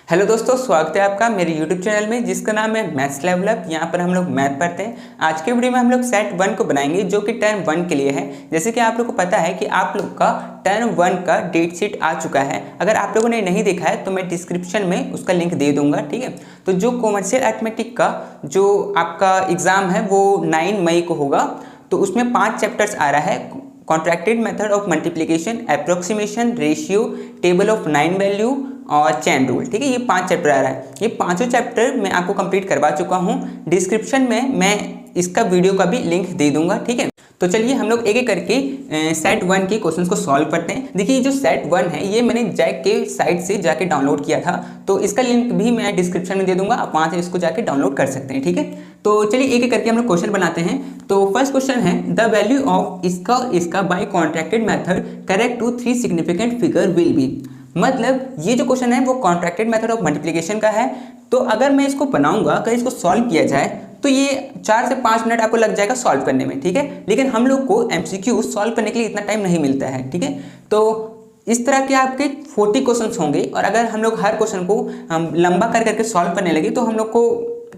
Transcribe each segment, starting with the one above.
Hello दोस्तों, स्वागत है आपका मेरे YouTube चैनल में जिसका नाम है मैथ्स लेवल अप। यहाँ पर हम लोग मैथ पढ़ते हैं। आज के वीडियो में हम लोग सेट 1 को बनाएंगे जो कि टर्म 1 के लिए है। जैसे कि आप लोग को पता है कि आप लोग का टर्म 1 का डेट शीट आ चुका है। अगर आप लोगों ने नहीं देखा है तो मैं डिस्क्रिप्शन में उसका लिंक दे दूंगा, ठीक है। तो जो कॉमर्शियल अरिथमेटिक का जो आपका एग्ज़ाम है वो 9 मई को होगा। तो उसमें 5 चैप्टर्स आ रहा है। Contracted method of multiplication, approximation, ratio, table of 9 value और चैन रूल, ठीक है। ये 5 चैप्टर आ रहा है। ये पांचों चैप्टर मैं आपको कंप्लीट करवा चुका हूँ। डिस्क्रिप्शन में मैं इसका वीडियो का भी लिंक दे दूंगा, ठीक है। तो चलिए हम लोग एक एक करके सेट 1 के क्वेश्चंस को सॉल्व करते हैं। देखिए जो सेट 1 है ये मैंने जैक के साइट से जाके डाउनलोड किया था, तो इसका लिंक भी मैं डिस्क्रिप्शन में दे दूंगा, आप वहाँ से इसको जाके डाउनलोड कर सकते हैं, ठीक है। तो चलिए एक एक करके हम लोग क्वेश्चन बनाते हैं। तो फर्स्ट क्वेश्चन है द वैल्यू ऑफ इसका by contracted method correct to 3 significant figure will be. मतलब ये जो क्वेश्चन है वो कॉन्ट्रैक्टेड मेथड ऑफ मल्टीप्लिकेशन का है। तो अगर मैं इसको बनाऊंगा, अगर इसको सॉल्व किया जाए तो ये 4 से 5 मिनट आपको लग जाएगा सॉल्व करने में, ठीक है। लेकिन हम लोग को एमसीक्यू सॉल्व करने के लिए इतना टाइम नहीं मिलता है, ठीक है। तो इस तरह के आपके 40 क्वेश्चन होंगे और अगर हम लोग हर क्वेश्चन को हम लंबा कर करके सॉल्व करने लगे तो हम लोग को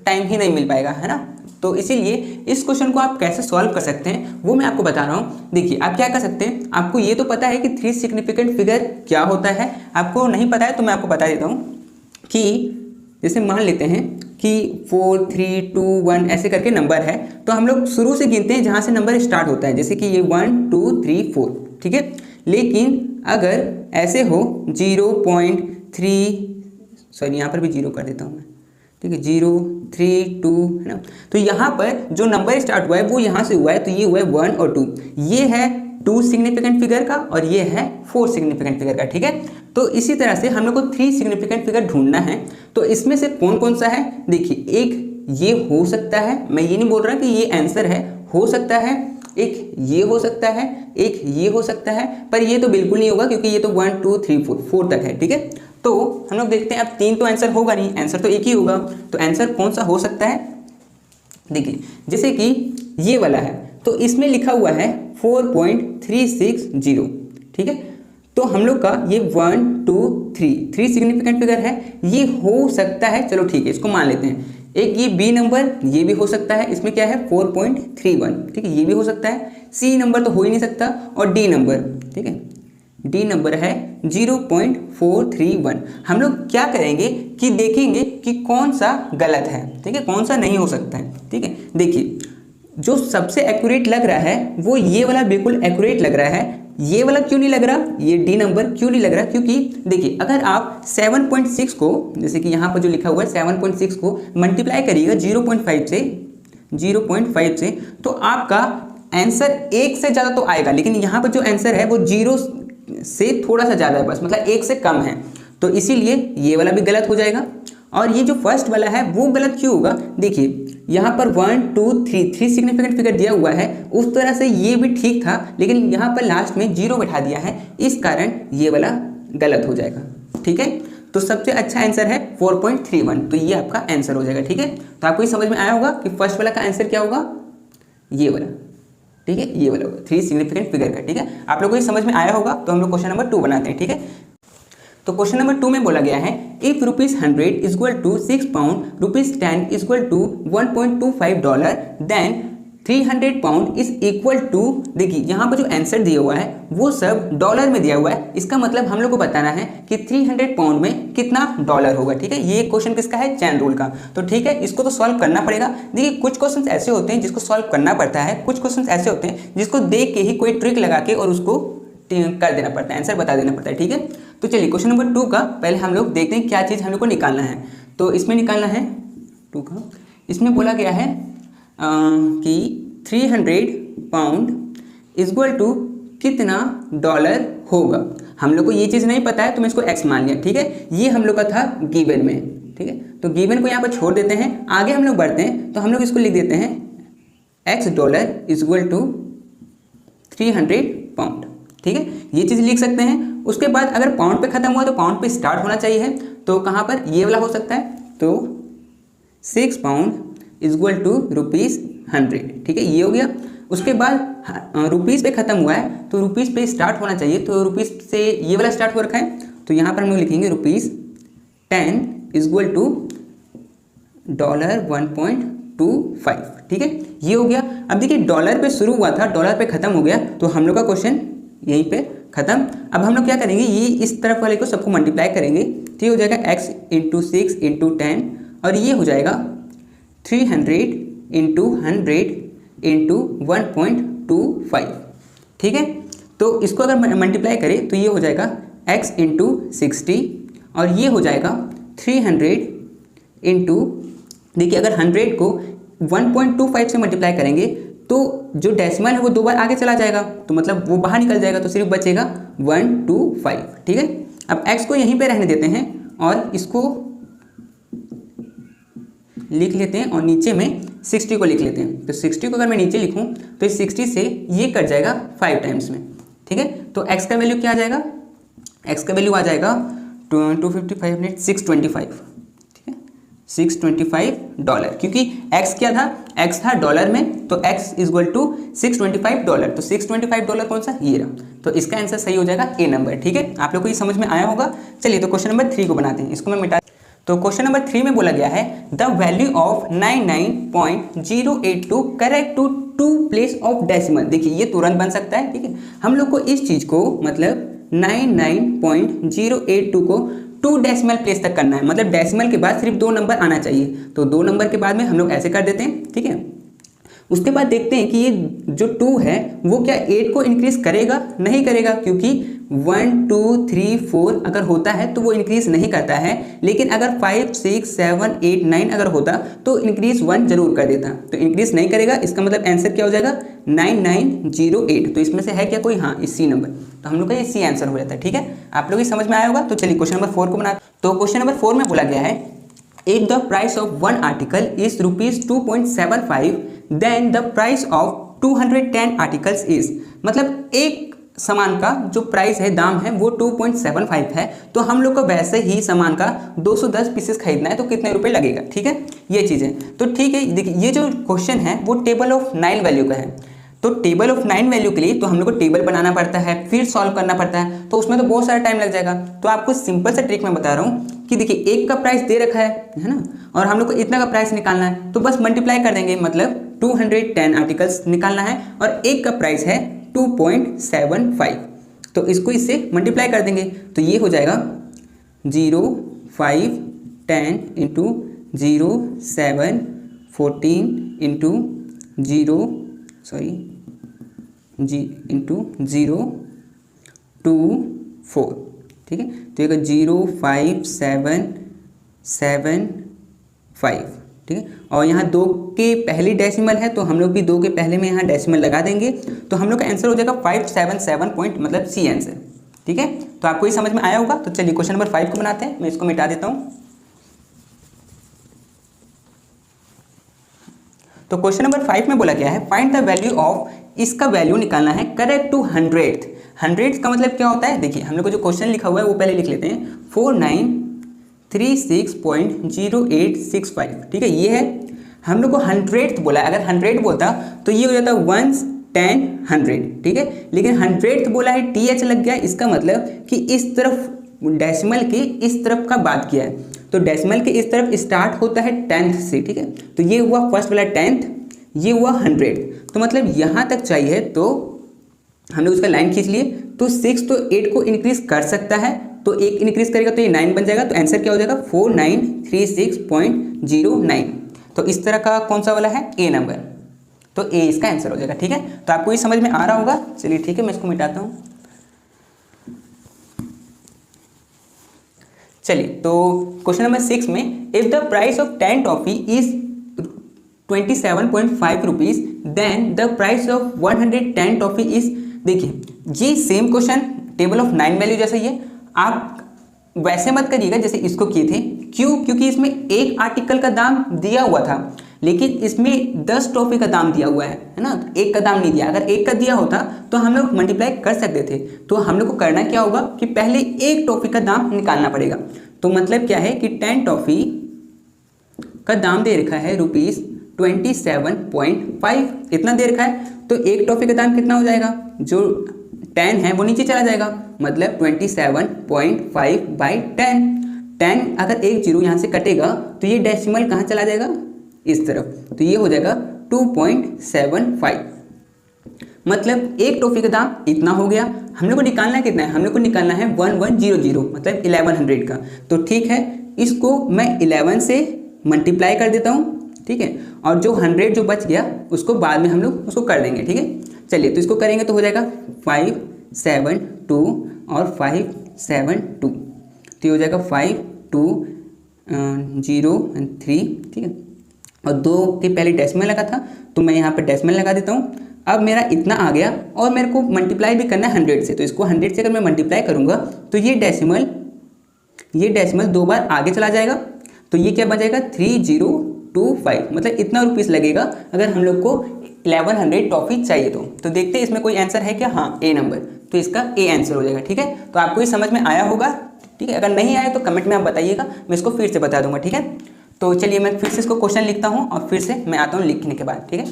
टाइम ही नहीं मिल पाएगा, है ना। तो इसीलिए इस क्वेश्चन को आप कैसे सॉल्व कर सकते हैं वो मैं आपको बता रहा हूँ। देखिए आप क्या कर सकते हैं, आपको ये तो पता है कि 3 सिग्निफिकेंट फिगर क्या होता है। आपको नहीं पता है तो मैं आपको बता देता हूँ कि जैसे मान लेते हैं कि 4 3 2 1 ऐसे करके नंबर है। तो हम लोग शुरू से गिनते हैं जहाँ से नंबर स्टार्ट होता है, जैसे कि ये 1 2 3 4, ठीक है। लेकिन अगर ऐसे हो 0.3, सॉरी यहाँ पर भी 0 कर देता हूँ मैं, ठीक है, 0 3 2, है ना। तो यहाँ पर जो नंबर स्टार्ट हुआ है वो यहाँ से हुआ है, तो ये हुआ है 1 और 2। ये है 2 सिग्निफिकेंट फिगर का और ये है 4 सिग्निफिकेंट फिगर का, ठीक है। तो इसी तरह से हम लोग को 3 सिग्निफिकेंट फिगर ढूंढना है। तो इसमें से कौन कौन सा है, देखिए एक ये हो सकता है, मैं ये नहीं बोल रहा कि ये आंसर है, हो सकता है, एक ये हो सकता है, एक ये हो सकता है, पर ये तो बिल्कुल नहीं होगा क्योंकि ये तो 1 2 3 4 तक है, ठीक है। तो हम लोग देखते हैं, अब 3 तो आंसर होगा नहीं, आंसर तो एक ही होगा। तो आंसर कौन सा हो सकता है, देखिए जैसे कि ये वाला है, तो इसमें लिखा हुआ है 4.360, ठीक है। तो हम लोग का ये 1 2 3 सिग्निफिकेंट फिगर है, ये हो सकता है, चलो ठीक है इसको मान लेते हैं। एक ये बी नंबर ये भी हो सकता है, इसमें क्या है 4.31, ठीक है, ये भी हो सकता है। सी नंबर तो हो ही नहीं सकता, और डी नंबर, ठीक है, डी नंबर है 0.431। हम लोग क्या करेंगे कि देखेंगे कि कौन सा गलत है, ठीक है, कौन सा नहीं हो सकता है, ठीक है। देखिए जो सबसे एक्यूरेट लग रहा है वो ये वाला बिल्कुल एक्यूरेट लग रहा है। ये वाला क्यों नहीं लग रहा, ये डी नंबर क्यों नहीं लग रहा, क्योंकि देखिए अगर आप 7.6 को, जैसे कि यहाँ पर जो लिखा हुआ है 7.6 को मल्टीप्लाई करिएगा 0.5 से तो आपका आंसर 1 से ज़्यादा तो आएगा। लेकिन यहाँ पर जो आंसर है वो 0 से थोड़ा सा ज़्यादा है, बस मतलब 1 से कम है। तो इसीलिए ये वाला भी गलत हो जाएगा। और ये जो फर्स्ट वाला है वो गलत क्यों होगा, देखिए यहाँ पर 1 2 3 सिग्निफिकेंट फिगर दिया हुआ है, उस तरह से ये भी ठीक था, लेकिन यहाँ पर लास्ट में 0 बैठा दिया है, इस कारण ये वाला गलत हो जाएगा, ठीक है। तो सबसे अच्छा आंसर है 4.31, तो ये आपका आंसर हो जाएगा, ठीक है। तो आपको ये समझ में आया होगा कि फर्स्ट वाला का आंसर क्या होगा, ये वाला, ठीक है, ये वाला होगा 3 सिग्निफिकेंट फिगर का, ठीक है। आप लोगों को ये समझ में आया होगा। तो हम लोग क्वेश्चन नंबर 2 बनाते हैं, ठीक है। तो क्वेश्चन नंबर 2 में बोला गया है if ₹100 is equal to 6 pound, ₹10 is equal to $1.25, then 300 pound is equal to, देखिए यहाँ पर जो आंसर दिया हुआ है वो सब डॉलर में दिया हुआ है। इसका मतलब हम लोग को बताना है कि 300 पाउंड में कितना डॉलर होगा, ठीक है। ये क्वेश्चन किसका है, चैन रूल का। तो ठीक है, इसको तो सॉल्व करना पड़ेगा। देखिए कुछ क्वेश्चन ऐसे होते हैं जिसको सॉल्व करना पड़ता है, कुछ क्वेश्चन ऐसे होते हैं जिसको देख के ही कोई ट्रिक लगा के और उसको कर देना पड़ता है, आंसर बता देना पड़ता है, ठीक है। तो चलिए क्वेश्चन नंबर 2 का पहले हम लोग देखते हैं क्या चीज़ हम लोग को निकालना है। तो इसमें निकालना है 2 का, इसमें बोला गया है कि 300 पाउंड इज इक्वल टू कितना डॉलर होगा। हम लोग को ये चीज़ नहीं पता है तो मैं इसको एक्स मान लिया, ठीक है। ये हम लोग का था गिवन में, ठीक है। तो गिवन को यहाँ पर छोड़ देते हैं, आगे हम लोग बढ़ते हैं। तो हम लोग इसको लिख देते हैं $X is equal to 300 pound, ठीक है। ये चीज़ लिख सकते हैं। उसके बाद अगर पाउंड पे खत्म हुआ तो पाउंड पे स्टार्ट होना चाहिए, तो कहाँ पर ये वाला हो सकता है, तो 6 पाउंड इज इक्वल टू ₹100, ठीक है, ये हो गया। उसके बाद रुपीज़ पे खत्म हुआ है तो रुपीज़ पे स्टार्ट होना चाहिए, तो रुपीज़ से ये वाला स्टार्ट हो रखा है, तो यहाँ पर हम लोग लिखेंगे ₹10 इक्वल टू $1.25, ठीक है, ये हो गया। अब देखिए डॉलर पे शुरू हुआ था, डॉलर पे खत्म हो गया, तो हम लोग का क्वेश्चन यहीं पे खत्म। अब हम लोग क्या करेंगे, ये इस तरफ वाले को सबको मल्टीप्लाई करेंगे, तो ये हो जाएगा x इंटू 6 इंटू 10, और ये हो जाएगा 300 इंटू 100 इंटू 1.25, ठीक है। तो इसको अगर मल्टीप्लाई करें तो ये हो जाएगा x इंटू 60, और ये हो जाएगा 300 इंटू, देखिए अगर 100 को 1.25 से मल्टीप्लाई करेंगे तो जो डेसिमल है वो 2 बार आगे चला जाएगा, तो मतलब वो बाहर निकल जाएगा, तो सिर्फ बचेगा 125, ठीक है। अब x को यहीं पे रहने देते हैं और इसको लिख लेते हैं, और नीचे में 60 को लिख लेते हैं। तो 60 को अगर मैं नीचे लिखूं तो इस 60 से ये कट जाएगा 5 टाइम्स में, ठीक है। तो x का वैल्यू क्या आ जाएगा, x का वैल्यू आ जाएगा 255 625, ठीक है, $625, क्योंकि x क्या था, x था डॉलर में, तो x इक्वल टू $625, तो $625 कौन सा, ये रहा। तो इसका आंसर सही हो जाएगा ए नंबर, ठीक है। आप लोग को ये समझ में आया होगा। चलिए तो क्वेश्चन नंबर 3 को बनाते हैं, इसको मैं मिटा। तो क्वेश्चन नंबर 3 में बोला गया है the value of 99.082 correct to 2 place of decimal. देखिए ये तुरंत बन सकता है, ठीक है। हम लोग को इस चीज को मतलब 99.082 को 2 डेसिमल प्लेस तक करना है, मतलब डेसिमल के बाद सिर्फ 2 नंबर आना चाहिए। तो 2 नंबर के बाद में हम लोग ऐसे कर देते हैं, ठीक है। उसके बाद देखते हैं कि ये जो 2 है वो क्या 8 को इंक्रीज करेगा, नहीं करेगा, क्योंकि 1 2 3 4 अगर होता है तो वो इंक्रीज नहीं करता है, लेकिन अगर 5 6 7 8 9 अगर होता तो इंक्रीज 1 जरूर कर देता, तो इंक्रीज नहीं करेगा। इसका मतलब आंसर क्या हो जाएगा 9908। तो इसमें से है क्या कोई, हाँ इसी नंबर, तो हम लोग का ये सी आंसर हो जाता है, ठीक है। आप लोग ये समझ में आया होगा। तो चलिए क्वेश्चन नंबर 4 को बना। तो क्वेश्चन नंबर 4 में बोला गया है if the price of 1 article is ₹2.75 then the price of 210 articles is, मतलब एक सामान का जो प्राइस है, दाम है, वो 2.75 है, तो हम लोग को वैसे ही सामान का 210 पीसेस खरीदना है, तो कितने रुपए लगेगा, ठीक है, ये चीज़ें। तो ठीक है, देखिए ये जो क्वेश्चन है वो टेबल ऑफ 9 वैल्यू का है, तो टेबल ऑफ 9 वैल्यू के लिए तो हम लोग को टेबल बनाना पड़ता है, फिर सॉल्व करना पड़ता है, तो उसमें तो बहुत सारा टाइम लग जाएगा। तो आपको सिंपल सा ट्रिक मैं बता रहा हूँ कि देखिए एक का प्राइस दे रखा है ना, और हम लोग को इतना का प्राइस निकालना है, तो बस मल्टीप्लाई कर देंगे, मतलब 210 आर्टिकल्स निकालना है, और एक का प्राइस है 2.75, तो इसको इससे मल्टीप्लाई कर देंगे, तो ये हो जाएगा 0 5 10 इंटू 0 7 14 इंटू 0 इंटू 0 2 4, ठीक है। तो ये 0 5 7 7 5, ठीक है। और यहाँ 2 के पहली डेसिमल है, तो हम लोग भी 2 के पहले में यहाँ डेसिमल लगा देंगे, तो हम लोग का आंसर हो जाएगा 577 पॉइंट, मतलब सी आंसर, ठीक है। तो आपको ये समझ में आया होगा। तो चलिए क्वेश्चन नंबर 5 को बनाते हैं, मैं इसको मिटा देता हूँ। तो क्वेश्चन नंबर 5 में बोला गया है फाइंड द वैल्यू ऑफ, इसका वैल्यू निकालना है करेक्ट टू 100th। 100th का मतलब क्या होता है, देखिए हम लोग को जो क्वेश्चन लिखा हुआ है वो पहले लिख लेते हैं, 4936.0865, ठीक है। ये है, हम लोग को 100th बोला है, अगर 100 बोलता तो ये हो जाता 1 10 100, ठीक है, लेकिन 100th बोला है, TH लग गया, इसका मतलब कि इस तरफ डेसिमल के इस तरफ का बात किया है, तो डेसिमल के इस तरफ स्टार्ट होता है 10th से, ठीक है। तो ये हुआ फर्स्ट वाला 10th, ये हुआ 100th, तो मतलब यहाँ तक चाहिए, तो हम लोग उसका लाइन खींच लिए, तो 6 तो 8 को इंक्रीज कर सकता है, तो 1 इंक्रीज करेगा तो ये 9 बन जाएगा, तो आंसर क्या हो जाएगा 4936.09। तो इस तरह का कौन सा वाला है, ए नंबर, तो ए इसका आंसर हो जाएगा, ठीक है। तो आपको ये समझ में आ रहा होगा। चलिए ठीक है, मैं इसको मिटाता हूँ। चलिए तो क्वेश्चन नंबर 6 में if the price of 10 toffee is 27.5 rupees then the price of 110 toffee is, देखिए ये same question table of 9 value जैसा ही है, आप वैसे मत करिएगा जैसे इसको किए थे, क्यों, क्योंकि इसमें एक आर्टिकल का दाम दिया हुआ था, लेकिन इसमें 10 टॉफी का दाम दिया हुआ है ना, तो एक का दाम नहीं दिया। अगर एक का दिया होता तो हम लोग मल्टीप्लाई कर सकते थे, तो हम लोग को करना क्या होगा कि पहले एक टॉफी का दाम निकालना पड़ेगा। तो मतलब क्या है कि 10 टॉफी का दाम दे रखा है ₹27.5, इतना दे रखा है, तो एक टॉफी का दाम कितना हो जाएगा, जो 10 है वो नीचे चला जाएगा, मतलब 27.5 बाई 10, 10 अगर एक जीरो यहाँ से कटेगा तो ये डेसिमल कहाँ चला जाएगा, इस तरफ, तो ये हो जाएगा 2.75। मतलब एक टॉफी का दाम इतना हो गया। हम लोग को निकालना कितना है, हम लोग को निकालना है 1100 मतलब 1100 का। तो ठीक है, इसको मैं 11 से मल्टीप्लाई कर देता हूँ, ठीक है, और जो 100 जो बच गया उसको बाद में हम लोग उसको कर देंगे, ठीक है। चलिए तो इसको करेंगे तो हो जाएगा 572 और 572, तो ये हो जाएगा 5203, ठीक है। और 2 के पहले डेसिमल लगा था तो मैं यहाँ पर डेसिमल लगा देता हूँ। अब मेरा इतना आ गया और मेरे को मल्टीप्लाई भी करना है 100 से, तो इसको 100 से अगर मैं मल्टीप्लाई करूँगा तो ये डेसिमल 2 बार आगे चला जाएगा, तो ये क्या बन जाएगा 3025। मतलब इतना रुपीस लगेगा अगर हम लोग को 1100 टॉफी चाहिए तो देखते हैं इसमें कोई आंसर है क्या। हाँ, ए नंबर, तो इसका ए आंसर हो जाएगा, ठीक है। तो आपको ये समझ में आया होगा, ठीक है। अगर नहीं आया तो कमेंट में आप बताइएगा, मैं इसको फिर से बता दूंगा, ठीक है। तो चलिए मैं फिर से इसको क्वेश्चन लिखता हूँ और फिर से मैं आता हूँ लिखने के बाद, ठीक है।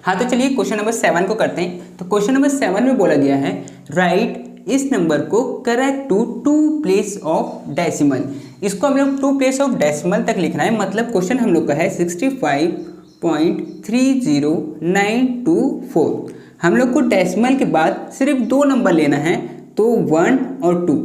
हाँ, तो चलिए क्वेश्चन नंबर 7 को करते हैं। तो क्वेश्चन नंबर 7 में बोला गया है राइट इस नंबर को correct to 2 place of decimal. इसको हम लोग 2 प्लेस ऑफ डेसिमल तक लिखना है। मतलब क्वेश्चन हम लोग का है 65.30924। हम लोग को डेसिमल के बाद सिर्फ 2 नंबर लेना है, तो 1 और 2।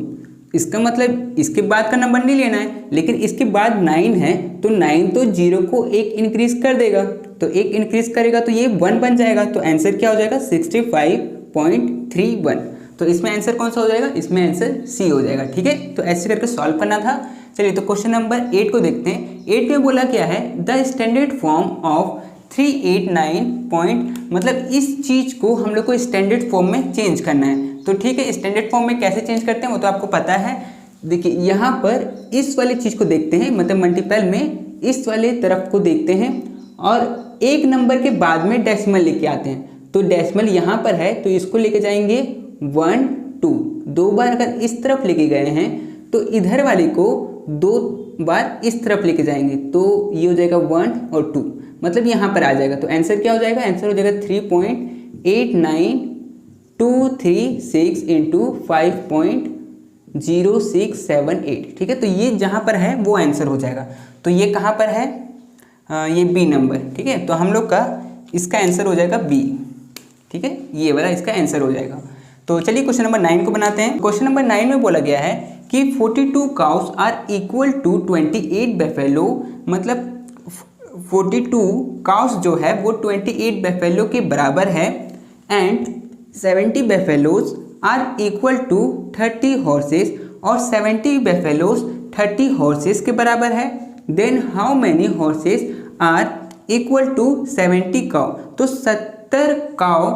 इसका मतलब इसके बाद का नंबर नहीं लेना है, लेकिन इसके बाद 9 है तो 9 तो 0 को 1 इंक्रीज कर देगा, तो 1 इंक्रीज करेगा तो ये 1 बन जाएगा। तो आंसर क्या हो जाएगा 65.31। तो इसमें आंसर कौन सा हो जाएगा, इसमें आंसर सी हो जाएगा, ठीक है। तो ऐसे करके सॉल्व करना था। चलिए तो क्वेश्चन नंबर 8 को देखते हैं। 8 में बोला क्या है the standard form of 389 point, मतलब इस चीज को हम लोग को स्टैंडर्ड फॉर्म में चेंज करना है। तो ठीक है, स्टैंडर्ड फॉर्म में कैसे चेंज करते हैं वो तो आपको पता है। देखिए यहाँ पर इस वाली चीज को देखते हैं, मतलब मल्टीपल में इस वाले तरफ को देखते हैं और एक नंबर के बाद में डेसिमल लेके आते हैं। तो डेसिमल यहाँ पर है तो इसको लेके जाएंगे 1 2। 2 बार अगर इस तरफ लेके गए हैं तो इधर वाले को 2 बार इस तरफ लेके जाएंगे, तो ये हो जाएगा 1 और 2, मतलब यहाँ पर आ जाएगा। तो आंसर क्या हो जाएगा, आंसर हो जाएगा 3.89236 इंटू 5.0678, ठीक है। तो ये जहाँ पर है वो आंसर हो जाएगा। तो ये कहाँ पर है, ये बी नंबर, ठीक है। तो हम लोग का इसका आंसर हो जाएगा बी, ठीक है, ये वाला इसका आंसर हो जाएगा। तो चलिए क्वेश्चन नंबर 9 को बनाते हैं। क्वेश्चन नंबर 9 में बोला गया है कि 42 cows are equal to 28 buffalo, मतलब 42 काउस जो है वो 28 बेफेलो के बराबर है and 70 buffaloes are equal to 30 horses, और 70 बेफेलोज 30 हॉर्सेस के बराबर है। Then how many horses are equal to 70 cow, तो 70 काउ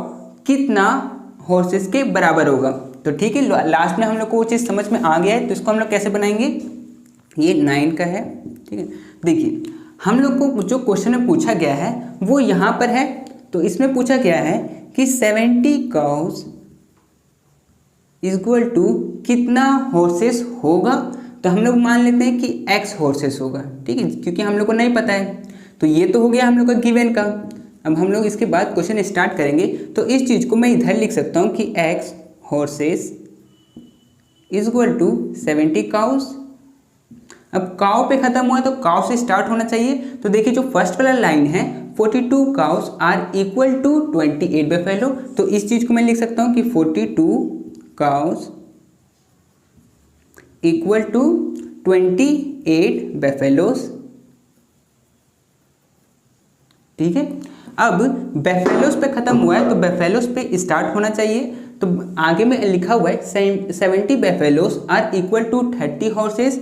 कितना हॉर्सेस के बराबर होगा। तो ठीक है, लास्ट में हम लोग को वो चीज़ समझ में आ गया है। तो इसको हम लोग कैसे बनाएंगे, ये 9 का है, ठीक है। देखिए हम लोग को जो क्वेश्चन में पूछा गया है वो यहाँ पर है। तो इसमें पूछा गया है कि 70 काउस इक्वल टू कितना हॉर्सेस होगा। तो हम लोग मान लेते हैं कि x हॉर्सेस होगा, ठीक है, क्योंकि हम लोग को नहीं पता है। तो ये तो हो गया हम लोग का गिवन का। अब हम लोग इसके बाद क्वेश्चन स्टार्ट करेंगे। तो इस चीज़ को मैं इधर लिख सकता हूँ कि x horses equal to 70 cows. अब काउ पे खत्म हुआ तो काउ से स्टार्ट होना चाहिए। तो देखिए जो फर्स्ट वाला लाइन है 42 cows are equal to 28 buffalo, तो इस चीज़ को मैं लिख सकता हूँ कि 42 काउस इक्वल टू 28 बेफेलोस, ठीक है। अब बेफेलोस पे खत्म हुआ है तो बेफेलोस पे स्टार्ट होना चाहिए। तो आगे में लिखा हुआ है 70 बेफेलोस आर इक्वल टू 30 हॉर्सेस।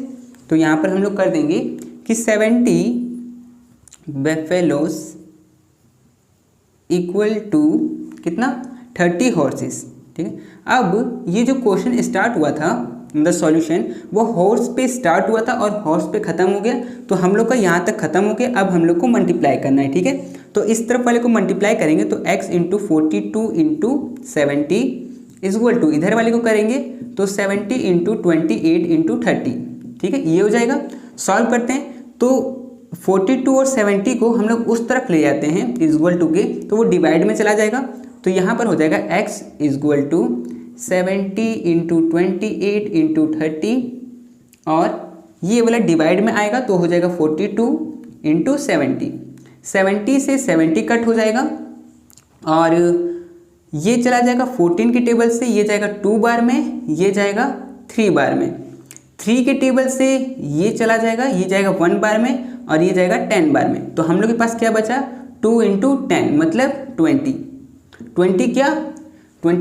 तो यहाँ पर हम लोग कर देंगे कि 70 बेफेलोस इक्वल टू कितना 30 हॉर्सेस, ठीक है। अब ये जो क्वेश्चन स्टार्ट हुआ था द सॉल्यूशन वो हॉर्स पे स्टार्ट हुआ था और हॉर्स पे ख़त्म हो गया। तो हम लोग का यहाँ तक ख़त्म हो गया। अब हम लोग को मल्टीप्लाई करना है, ठीक है। तो इस तरफ वाले को मल्टीप्लाई करेंगे तो x into 42 into 70 equal to इधर वाले को करेंगे तो 70 इंटू 28 इंटू 30, ठीक है, ये हो जाएगा। सॉल्व करते हैं तो 42 और 70 को हम लोग उस तरफ ले जाते हैं इक्वल टू के, तो वो डिवाइड में चला जाएगा। तो यहाँ पर हो जाएगा x equal to 70 into 28 into 30 और ये वाला डिवाइड में आएगा तो हो जाएगा 42 इंटू 70। 70 से 70 कट हो जाएगा और ये चला जाएगा 14 के टेबल से, ये जाएगा 2 बार में, ये जाएगा 3 बार में। 3 के टेबल से ये चला जाएगा, ये जाएगा 1 बार में और ये जाएगा 10 बार में। तो हम लोग के पास क्या बचा 2 इंटू 10 मतलब 20। 20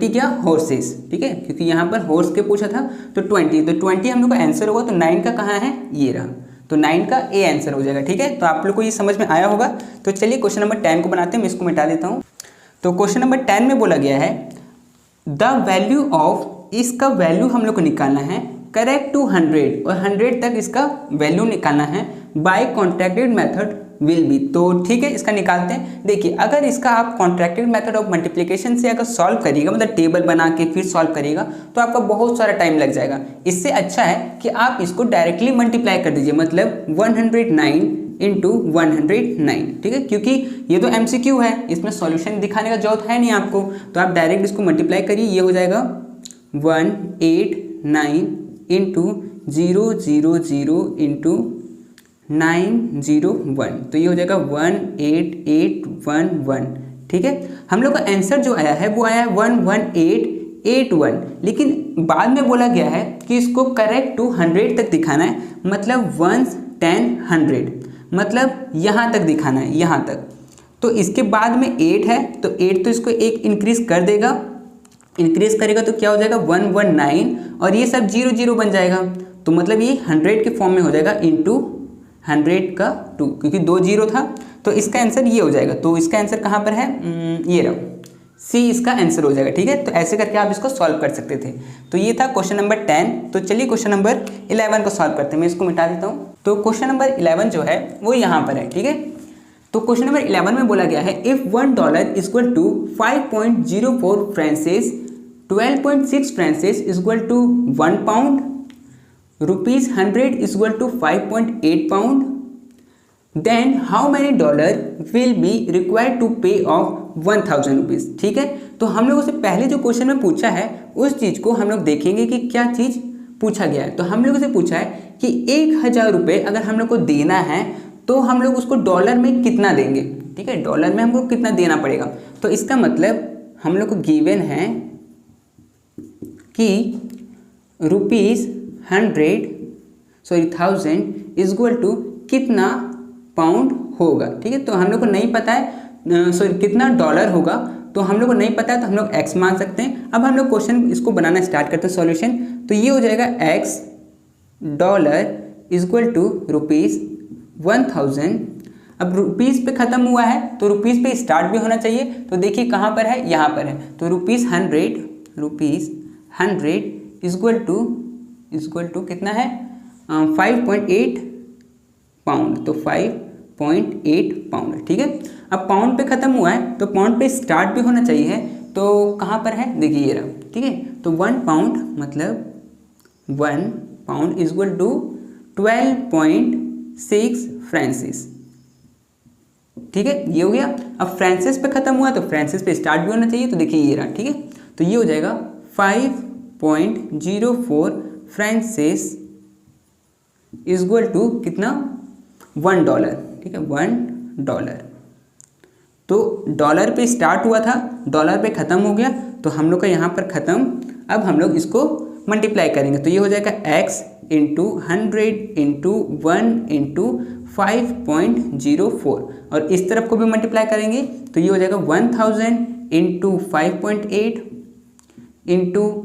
क्या हॉर्सेस, ठीक है, क्योंकि यहाँ पर हॉर्स के पूछा था तो 20। तो 20 हम लोग का आंसर होगा। तो 9 का कहाँ है, ये रहा, तो 9 का ए आंसर हो जाएगा। ठीक है, तो आप लोग को ये समझ में आया होगा। तो चलिए क्वेश्चन नंबर 10 को बनाते हैं, मैं इसको मिटा देता हूँ। तो क्वेश्चन नंबर 10 में बोला गया है द वैल्यू ऑफ, इसका वैल्यू हम लोग को निकालना है करेक्ट टू 100 और 100 तक इसका वैल्यू निकालना है by contracted method will be. तो ठीक है, इसका निकालते हैं। देखिए अगर इसका आप कॉन्ट्रैक्टेड मेथड ऑफ मल्टीप्लिकेशन से अगर सॉल्व करिएगा, मतलब टेबल बना के फिर सॉल्व करिएगा, तो आपका बहुत सारा टाइम लग जाएगा। इससे अच्छा है कि आप इसको डायरेक्टली मल्टीप्लाई कर दीजिए, मतलब 109 इंटू 109। ठीक है, क्योंकि ये तो MCQ है, इसमें सॉल्यूशन दिखाने का जरूरत है नहीं आपको, तो आप डायरेक्ट इसको मल्टीप्लाई करिए। ये हो जाएगा 189 इंटू 000 इंटू 901, तो ये हो जाएगा 18811। ठीक है, हम लोग का आंसर जो आया है वो आया है 11881, लेकिन बाद में बोला गया है कि इसको करेक्ट टू 100 तक दिखाना है, मतलब 1 10 100, मतलब यहाँ तक दिखाना है, यहाँ तक। तो इसके बाद में 8 है, तो 8 तो इसको एक इंक्रीज कर देगा, इंक्रीज करेगा तो क्या हो जाएगा 119 और ये सब 00 बन जाएगा, तो मतलब ये 100 के फॉर्म में हो जाएगा इंटू 100 का 2, क्योंकि 2 0 था, तो इसका आंसर ये हो जाएगा। तो इसका आंसर कहाँ पर है, ये रहा, सी इसका आंसर हो जाएगा। ठीक है, तो ऐसे करके आप इसको सॉल्व कर सकते थे। तो ये था क्वेश्चन नंबर 10। तो चलिए क्वेश्चन नंबर 11 को सॉल्व करते हैं, मैं इसको मिटा देता हूँ। तो क्वेश्चन नंबर 11 जो है वो यहाँ पर है। ठीक है, तो क्वेश्चन नंबर 11 में बोला गया है if $1 equal to 5.04 francs, 12.6 francs equal to 1 pound, ₹100 equal to 5.8 pound, then how many dollar will be required to pay off 1000 rupees. ठीक है, तो हम लोगों से पहले जो क्वेश्चन में पूछा है उस चीज़ को हम लोग देखेंगे कि क्या चीज़ पूछा गया है। तो हम लोगों से पूछा है कि 1000 रुपये अगर हम लोग को देना है तो हम लोग उसको डॉलर में कितना देंगे। ठीक है, डॉलर में हमको कितना देना पड़ेगा। तो इसका मतलब हम लोग को गिवन है कि $1000 इक्वल टू कितना पाउंड होगा। ठीक है, तो हम लोग को नहीं पता है, कितना डॉलर होगा, तो हम लोग को नहीं पता है, तो हम लोग x मान सकते हैं। अब हम लोग क्वेश्चन इसको बनाना स्टार्ट करते हैं सॉल्यूशन। तो ये हो जाएगा $x इक्वल टू ₹1000। अब रुपीज़ पे ख़त्म हुआ है तो रुपीज़ पे स्टार्ट भी होना चाहिए। तो देखिए कहाँ पर है, यहाँ पर है। तो ₹100 इक्वल टू कितना है, 5.8 पाउंड, तो 5.8 पाउंड। ठीक है, अब पाउंड पे ख़त्म हुआ है तो पाउंड पे स्टार्ट भी होना चाहिए। तो कहाँ पर है, देखिए ये रहा। ठीक है, तो 1 पाउंड मतलब 1 पाउंड इक्वल टू 12.6 फ्रांसिस। ठीक है, ये हो गया। अब फ्रांसिस पे ख़त्म हुआ तो फ्रांसिस पे स्टार्ट भी होना चाहिए। तो देखिए ये रहा। ठीक है, तो ये हो जाएगा 5.04 फ्रांसिस इक्वल टू कितना, $1। ठीक है, $1। तो डॉलर पे स्टार्ट हुआ था, डॉलर पे ख़त्म हो गया, तो हम लोग का यहाँ पर ख़त्म। अब हम लोग इसको मल्टीप्लाई करेंगे, तो ये हो जाएगा x इंटू 100 इंटू 1 इंटू 5.04 और इस तरफ को भी मल्टीप्लाई करेंगे तो ये हो जाएगा 1000 इंटू 5.8 इंटू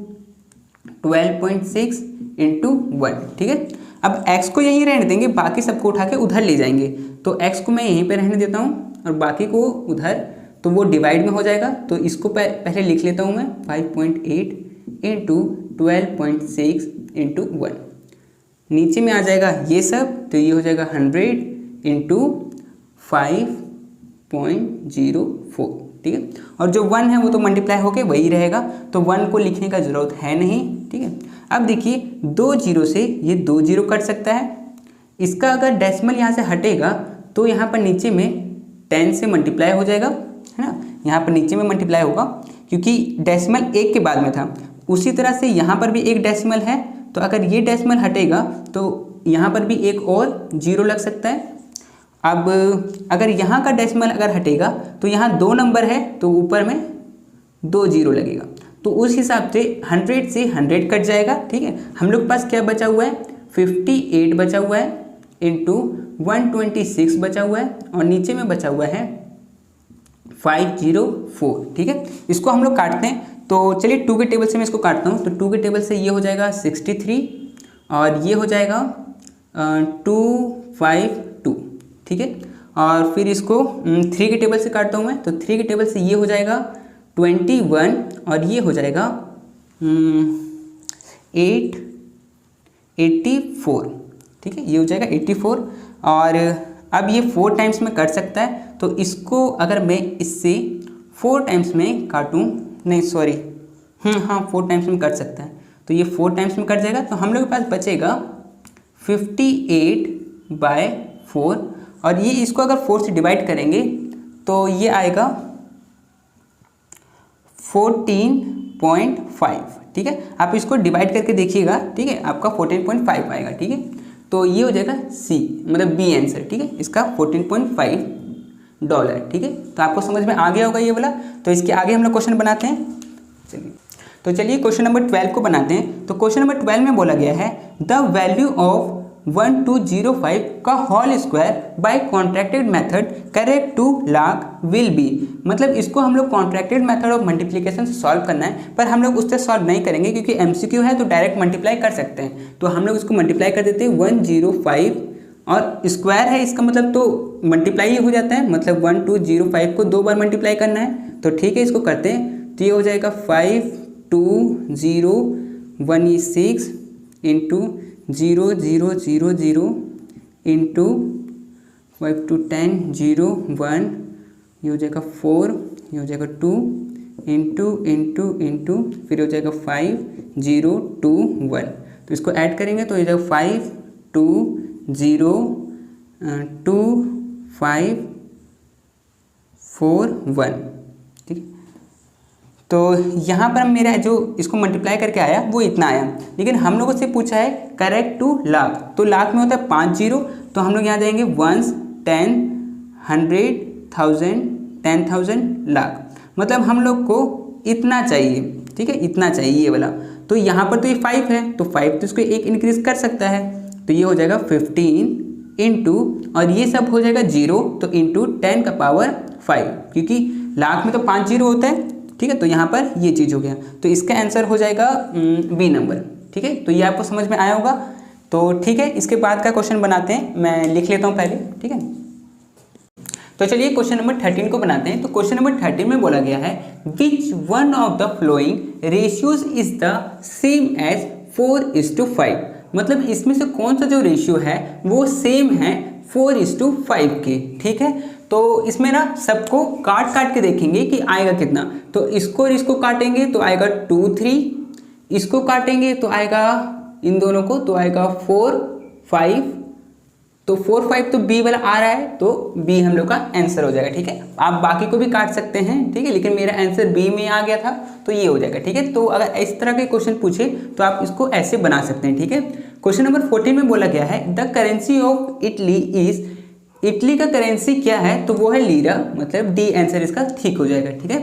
12.6 इंटू 1। ठीक है, अब x को यहीं रहने देंगे, बाकी सबको उठा के उधर ले जाएंगे। तो x को मैं यहीं पे रहने देता हूँ और बाकी को उधर, तो वो डिवाइड में हो जाएगा। तो इसको पहले लिख लेता हूँ मैं 5.8 इंटू 12.6 इंटू 1। नीचे में आ जाएगा ये सब, तो ये हो जाएगा 100 इंटू 5.04। ठीक है, और जो 1 है वो तो मल्टीप्लाई होके वही रहेगा, तो 1 को लिखने का ज़रूरत है नहीं। ठीक है, अब देखिए 2 0 से ये 2 0 कट सकता है। इसका अगर डेसिमल यहाँ से हटेगा तो यहाँ पर नीचे में 10 से मल्टीप्लाई हो जाएगा, है ना, यहाँ पर नीचे में मल्टीप्लाई होगा क्योंकि डेसिमल 1 के बाद में था। उसी तरह से यहाँ पर भी एक डेसिमल है, तो अगर ये डेसिमल हटेगा तो यहाँ पर भी एक और 0 लग सकता है। अब अगर यहाँ का डेसिमल अगर हटेगा तो यहाँ 2 नंबर है तो ऊपर में 2 0 लगेगा, तो उस हिसाब से 100 से 100 कट जाएगा। ठीक है, हम लोग के पास क्या बचा हुआ है, 58 बचा हुआ है इंटू 126 बचा हुआ है और नीचे में बचा हुआ है 504। ठीक है, इसको हम लोग काटते हैं। तो चलिए 2 के टेबल से मैं इसको काटता हूँ। तो 2 के टेबल से ये हो जाएगा 63 और ये हो जाएगा 252। ठीक है, और फिर इसको 3 के टेबल से काटता हूँ मैं। तो 3 के टेबल से ये हो जाएगा 21 और ये हो जाएगा 84। ठीक है, ये हो जाएगा 84। और अब ये 4 टाइम्स में कट सकता है, तो इसको अगर मैं इससे 4 टाइम्स में काटूँ, नहीं सॉरी, हाँ 4 टाइम्स में कट सकता है, तो ये 4 टाइम्स में कट जाएगा। तो हम लोग के पास बचेगा 58/4 और ये इसको अगर 4 से डिवाइड करेंगे तो ये आएगा 14.5। ठीक है, आप इसको डिवाइड करके देखिएगा। ठीक है, आपका 14.5 आएगा। ठीक है, तो ये हो जाएगा सी, मतलब बी आंसर। ठीक है, इसका $14.5। ठीक है, तो आपको समझ में आ गया होगा ये वाला। तो इसके आगे हम लोग क्वेश्चन बनाते हैं। चलिए क्वेश्चन नंबर 12 को बनाते हैं। तो क्वेश्चन नंबर 12 में बोला गया है द वैल्यू ऑफ 1205 का whole square by contracted method correct to lakh will be. मतलब इसको हम लोग कॉन्ट्रैक्टेड मेथड ऑफ मल्टीप्लिकेशन से सॉल्व करना है, पर हम लोग उससे सॉल्व नहीं करेंगे क्योंकि एमसीक्यू है तो डायरेक्ट मल्टीप्लाई कर सकते हैं। तो हम लोग इसको मल्टीप्लाई कर देते हैं 105 और स्क्वायर है इसका मतलब तो मल्टीप्लाई ही हो जाता है, मतलब 1205 को 2 बार मल्टीप्लाई करना है। तो ठीक है, इसको करते हैं। तो ये हो जाएगा 52016 इंटू 0000 इंटू 5 to 10 0 1, ये हो जाएगा 4, ये हो जाएगा 2 इंटू इंटू इंटू फिर हो जाएगा 5 0 2 1। तो इसको ऐड करेंगे तो ये जाएगा 5 2 0 2 5 4 1। ठीक है, तो यहाँ पर मेरा जो इसको मल्टीप्लाई करके आया वो इतना आया, लेकिन हम लोगों से पूछा है करेक्ट टू लाख। तो लाख में होता है 5 0, तो हम लोग यहाँ देंगे 1 10 100 1000 10,000 लाख, मतलब हम लोग को इतना चाहिए। ठीक है, इतना चाहिए ये वाला। तो यहाँ पर तो ये 5 है तो 5 तो इसको एक इंक्रीज कर सकता है, तो ये हो जाएगा 15 इंटू और ये सब हो जाएगा 0 तो इंटू 10 का पावर 5, क्योंकि लाख में तो 5 0 होता है। ठीक है, तो यहाँ पर ये चीज़ हो गया, तो इसका आंसर हो जाएगा बी नंबर। ठीक है, तो ये आपको समझ में आया होगा। तो ठीक है, इसके बाद का क्वेश्चन बनाते हैं, मैं लिख लेता हूँ पहले। ठीक है, तो चलिए क्वेश्चन नंबर 13 को बनाते हैं। तो क्वेश्चन नंबर 13 में बोला गया है which one of the following ratios is the same as 4:5। मतलब इसमें से कौन सा जो रेशियो है वो सेम है 4:5 के। ठीक है, तो इसमें ना सबको काट काट के देखेंगे कि आएगा कितना। तो इसको और इसको काटेंगे तो आएगा 2 3, इसको काटेंगे तो आएगा इन दोनों को तो आएगा 4 5, तो 4 5 तो बी वाला आ रहा है, तो बी हम लोग का आंसर हो जाएगा। ठीक है, आप बाकी को भी काट सकते हैं। ठीक है, लेकिन मेरा आंसर बी में आ गया था तो ये हो जाएगा। ठीक है, तो अगर इस तरह के क्वेश्चन पूछे तो आप इसको ऐसे बना सकते हैं। ठीक है, क्वेश्चन नंबर 14 में बोला गया है the currency of Italy is, Italy का करेंसी क्या है तो वो है लीरा, मतलब डी आंसर इसका ठीक हो जाएगा। ठीक है,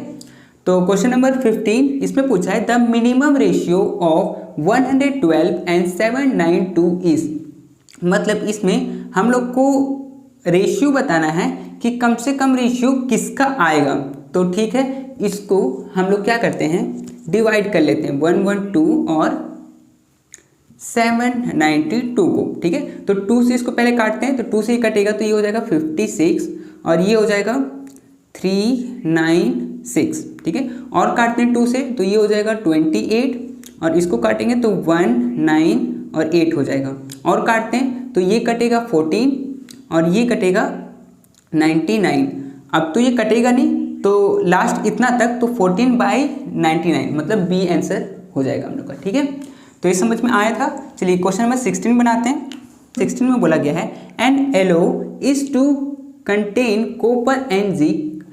तो क्वेश्चन नंबर 15 इसमें पूछा है the minimum ratio of 112 and 792 is. मतलब इसमें हम लोग को रेशियो बताना है कि कम से कम रेशियो किसका आएगा। तो ठीक है, इसको हम लोग क्या करते हैं, डिवाइड कर लेते हैं 112 और 792 को। ठीक है, तो 2 से इसको पहले काटते हैं, तो 2 से ही कटेगा तो ये हो जाएगा 56 और ये हो जाएगा 396। ठीक है, और काटते हैं 2 से तो ये हो जाएगा 28 और इसको काटेंगे तो 1 9 और 8 हो जाएगा, और काटते हैं तो ये कटेगा 14 और ये कटेगा 99। अब तो ये कटेगा नहीं, तो लास्ट इतना तक तो 14/99, मतलब बी आंसर हो जाएगा हम लोग का। ठीक है, तो ये समझ में आया था। चलिए क्वेश्चन नंबर 16 बनाते हैं। 16 में बोला गया है an alloy is to contain copper and zinc.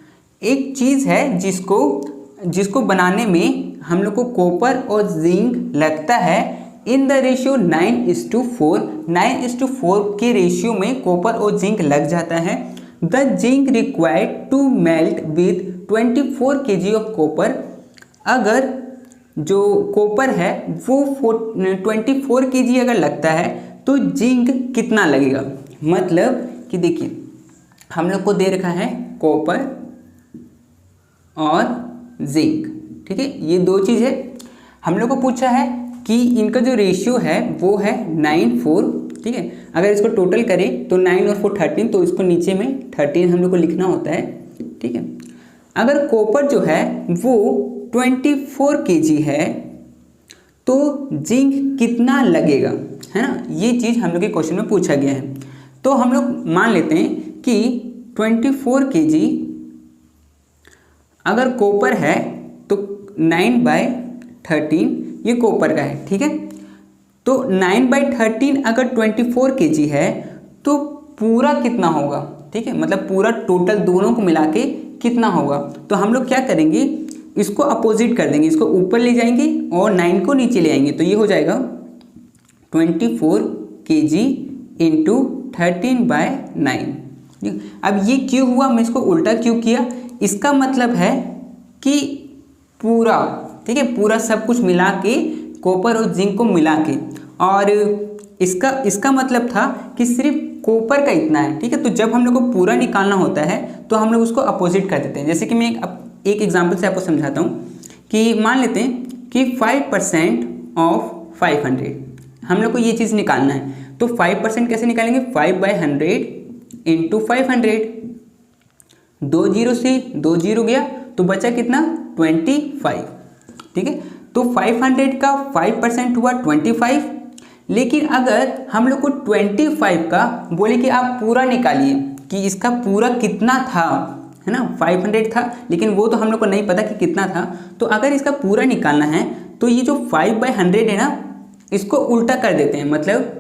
एक चीज़ है जिसको बनाने में हम लोग को कॉपर और जिंक लगता है, इन द रेशियो 9:4, 9:4 के रेशियो में कॉपर और जिंक लग जाता है। The zinc required to melt with 24 kg of copper. अगर जो कॉपर है वो 24 kg अगर लगता है तो जिंक कितना लगेगा। मतलब कि देखिए हम लोग को दे रखा है कॉपर और जिंक, ठीक है, ये दो चीज़ है। हम लोग को पूछा है कि इनका जो रेशियो है वो है 9:4, ठीक है। अगर इसको टोटल करें तो 9 और 4 13, तो इसको नीचे में 13 हम लोग को लिखना होता है, ठीक है। अगर कॉपर जो है वो 24 kg है तो जिंक कितना लगेगा, है ना, ये चीज़ हम लोग के क्वेश्चन में पूछा गया है। तो हम लोग मान लेते हैं कि 24 kg अगर कॉपर है तो 9/13 ये कॉपर का है, ठीक है। तो 9/13 अगर 24 kg है तो पूरा कितना होगा, ठीक है, मतलब पूरा टोटल दोनों को मिला के कितना होगा। तो हम लोग क्या करेंगे, इसको अपोजिट कर देंगे, इसको ऊपर ले जाएंगे और 9 को नीचे ले आएंगे। तो ये हो जाएगा 24 kg इंटू 13/9। अब ये क्यों हुआ, मैं इसको उल्टा क्यों किया, इसका मतलब है कि पूरा, ठीक है, पूरा सब कुछ मिला के कॉपर और जिंक को मिला के, और इसका मतलब था कि सिर्फ कॉपर का इतना है, ठीक है। तो जब हम लोग को पूरा निकालना होता है तो हम लोग उसको अपोजिट कर देते हैं। जैसे कि मैं एक एग्जांपल से आपको समझाता हूँ कि मान लेते हैं कि 5% ऑफ 500 हम लोग को ये चीज़ निकालना है। तो 5% कैसे निकालेंगे, 5/100 इंटू 500, 2 0 से 2 0 गया तो बचा कितना, 25, ठीक है। तो 500 का 5% हुआ 25। लेकिन अगर हम लोग को 25 का बोले कि आप पूरा निकालिए कि इसका पूरा कितना था, है ना, 500 था लेकिन वो तो हम लोग को नहीं पता कि कितना था। तो अगर इसका पूरा निकालना है तो ये जो 5/100 है ना, इसको उल्टा कर देते हैं, मतलब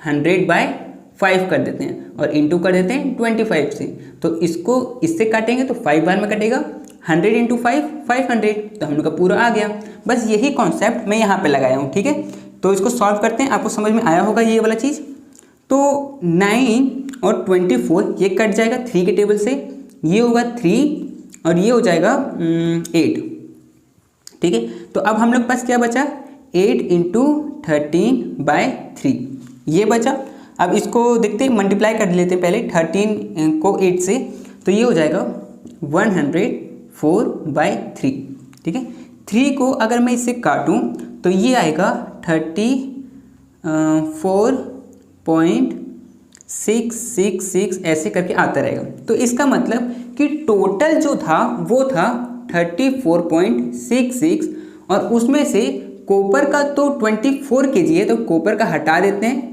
100/5 कर देते हैं और इंटू कर देते हैं 25 से। तो इसको इससे काटेंगे तो 5 बार में कटेगा, 100 इंटू 5 500, तो हम लोग का पूरा आ गया। बस यही कॉन्सेप्ट मैं यहाँ पे लगाया हूँ, ठीक है। तो इसको सॉल्व करते हैं, आपको समझ में आया होगा ये वाला चीज़। तो 9 और 24 ये कट जाएगा 3 के टेबल से, ये होगा 3 और ये हो जाएगा 8, ठीक है। तो अब हम लोग पास क्या बचा, 8 इंटू 13/3 ये बचा। अब इसको देखते हैं, मल्टीप्लाई कर लेते हैं पहले 13 को 8 से, तो ये हो जाएगा 104/3, ठीक है। 3 को अगर मैं इससे काटूं तो ये आएगा 34.666 ऐसे करके आता रहेगा। तो इसका मतलब कि टोटल जो था वो था 34.66 और उसमें से कॉपर का तो 24 kg है तो कॉपर का हटा देते हैं।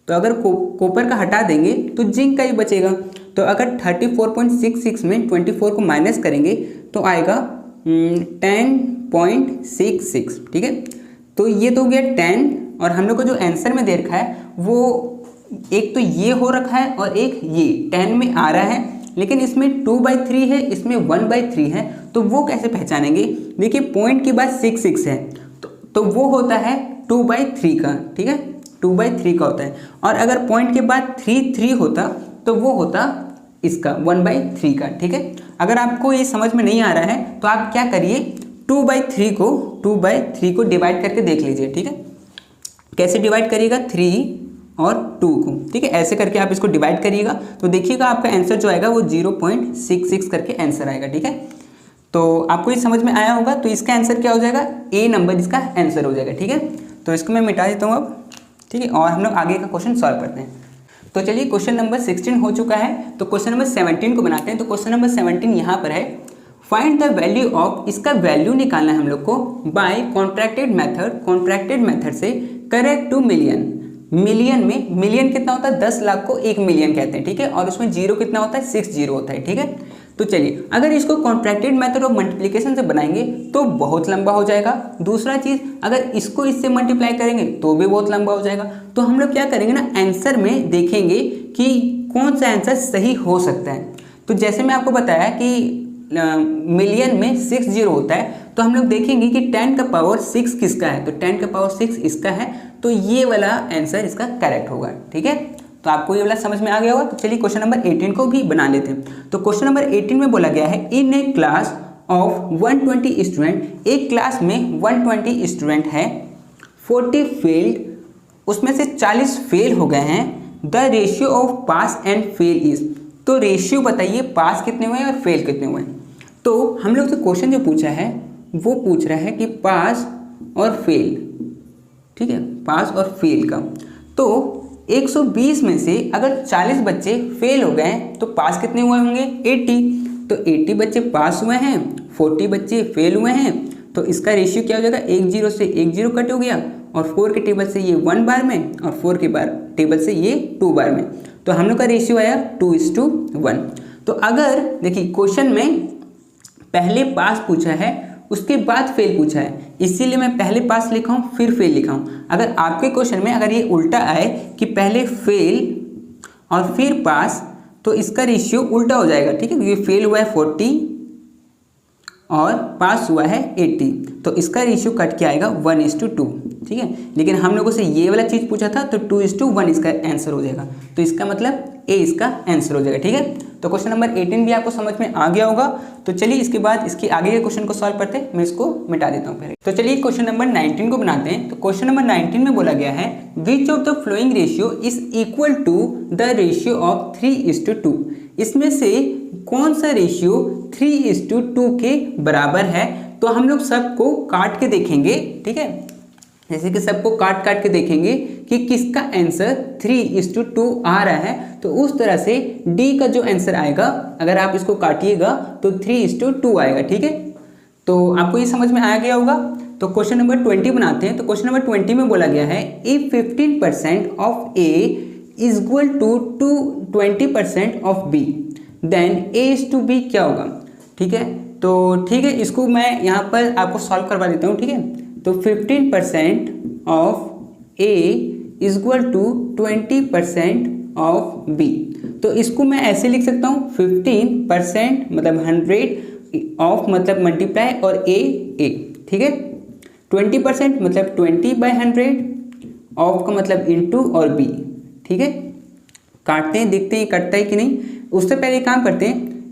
तो अगर कॉपर का हटा देंगे तो जिंक का ही बचेगा। तो अगर 34.66 में 24 को माइनस करेंगे तो आएगा 10.66, ठीक है। तो ये तो हो गया 10 और हम लोग को जो आंसर में दे रखा है वो एक तो ये हो रखा है और एक ये 10 में आ रहा है, लेकिन इसमें 2/3 है, इसमें 1/3 है। तो वो कैसे पहचानेंगे, देखिए पॉइंट के बाद 6 है तो वो होता है 2/3 का, ठीक है, 2/3 का होता है। और अगर पॉइंट के बाद 3 होता तो वो होता इसका 1/3 का, ठीक है। अगर आपको ये समझ में नहीं आ रहा है तो आप क्या करिए, 2/3 को डिवाइड करके देख लीजिए, ठीक है। कैसे डिवाइड करिएगा, 3 और 2 को, ठीक है, ऐसे करके आप इसको डिवाइड करिएगा तो देखिएगा आपका आंसर जो आएगा वो 0.66 करके आंसर आएगा, ठीक है। तो आपको ये समझ में आया होगा। तो इसका आंसर क्या हो जाएगा, ए नंबर इसका आंसर हो जाएगा, ठीक है। तो इसको मैं मिटा देता हूँ अब, ठीक है, और हम लोग आगे का क्वेश्चन सॉल्व करते हैं। तो चलिए क्वेश्चन नंबर 16 हो चुका है, तो क्वेश्चन नंबर 17 को बनाते हैं। तो क्वेश्चन नंबर 17 यहाँ पर है, फाइंड द वैल्यू ऑफ, इसका वैल्यू निकालना है हम लोग को बाय कॉन्ट्रैक्टेड मेथड से करेक्ट टू मिलियन। मिलियन में मिलियन कितना होता है, 10 लाख को 1 मिलियन कहते हैं, ठीक है, और उसमें जीरो कितना होता है, 6 जीरो होता है, ठीक है। तो चलिए अगर इसको कॉन्ट्रैक्टेड मेथड ऑफ मल्टीप्लिकेशन से बनाएंगे तो बहुत लंबा हो जाएगा। दूसरा चीज़, अगर इसको इससे मल्टीप्लाई करेंगे तो भी बहुत लंबा हो जाएगा। तो हम लोग क्या करेंगे ना, आंसर में देखेंगे कि कौन सा आंसर सही हो सकता है। तो जैसे मैं आपको बताया कि मिलियन में 6 जीरो होता है, तो हम लोग देखेंगे कि 10 का पावर 6 किसका है, तो 10 का पावर 6 इसका है। तो ये वाला आंसर इसका करेक्ट होगा। ठीक है, तो आपको ये वाला समझ में आ गया होगा। तो चलिए क्वेश्चन नंबर 18 को भी बना लेते हैं। तो क्वेश्चन नंबर 18 में बोला गया है इन ए क्लास ऑफ 120 स्टूडेंट, एक क्लास में 120 स्टूडेंट है, 40 फेल्ड, उसमें से 40 फेल हो गए हैं, the ratio of pass and fail is, तो रेशियो बताइए पास कितने हुए हैं और फेल कितने हुए हैं। तो हम लोग से क्वेश्चन जो पूछा है वो पूछ रहा है कि पास और फेल, ठीक है, पास और फेल का। तो 120 में से अगर 40 बच्चे फेल हो गए तो पास कितने हुए होंगे 80, तो 80 बच्चे पास हुए हैं, 40 बच्चे फेल हुए हैं, तो इसका रेशियो क्या हो जाएगा, 1 0 से 1 0 कट हो गया, और 4 के टेबल से ये 1 बार में, और 4 के टेबल से ये 2 बार में, तो हम लोग का रेशियो आया 2:1। तो अगर देखिए क्वेश्चन में पहले पास पूछा है उसके बाद फेल पूछा है, इसीलिए मैं पहले पास लिखा हूँ फिर फेल लिखा हूँ। अगर आपके क्वेश्चन में अगर ये उल्टा आए कि पहले फेल और फिर पास, तो इसका रेशियो उल्टा हो जाएगा। ठीक है, क्योंकि फेल हुआ है 40 और पास हुआ है 80, तो इसका रेशियो कट के आएगा 1:2। ठीक है, लेकिन हम लोगों से ये वाला चीज़ पूछा था तो 2:1 इसका आंसर हो जाएगा, तो इसका मतलब ए इसका आंसर हो जाएगा। ठीक है, तो क्वेश्चन नंबर 18 भी आपको समझ में आ गया होगा। तो चलिए इसके बाद इसके आगे के क्वेश्चन को सॉल्व करते हैं, मैं इसको मिटा देता हूँ पहले। तो चलिए क्वेश्चन नंबर 19 को बनाते हैं। तो क्वेश्चन नंबर 19 में बोला गया है which of the following ratio is equal to the ratio of 3:2, इसमें से कौन सा रेशियो 3:2 के बराबर है। तो हम लोग सबको काट के देखेंगे। ठीक है, जैसे कि सबको काट के देखेंगे कि किसका आंसर 3:2 आ रहा है, तो उस तरह से डी का जो आंसर आएगा अगर आप इसको काटिएगा तो 3:2 आएगा। ठीक है, तो आपको ये समझ में आ गया होगा। तो क्वेश्चन नंबर 20 बनाते हैं। तो क्वेश्चन नंबर 20 में बोला गया है if 15% of A is equal to 20% of B, then A:B क्या होगा। ठीक है, तो ठीक है, इसको मैं यहाँ पर आपको सॉल्व करवा देता हूँ। ठीक है, तो 15% of A is equal to 20% of B, तो इसको मैं ऐसे लिख सकता हूँ 15% मतलब 100 ऑफ मतलब मल्टीप्लाई और A। ठीक है, 20% मतलब 20/100, ऑफ का मतलब इनटू और B। ठीक है, काटते हैं देखते हैं कटता है कि नहीं। उससे पहले काम करते हैं,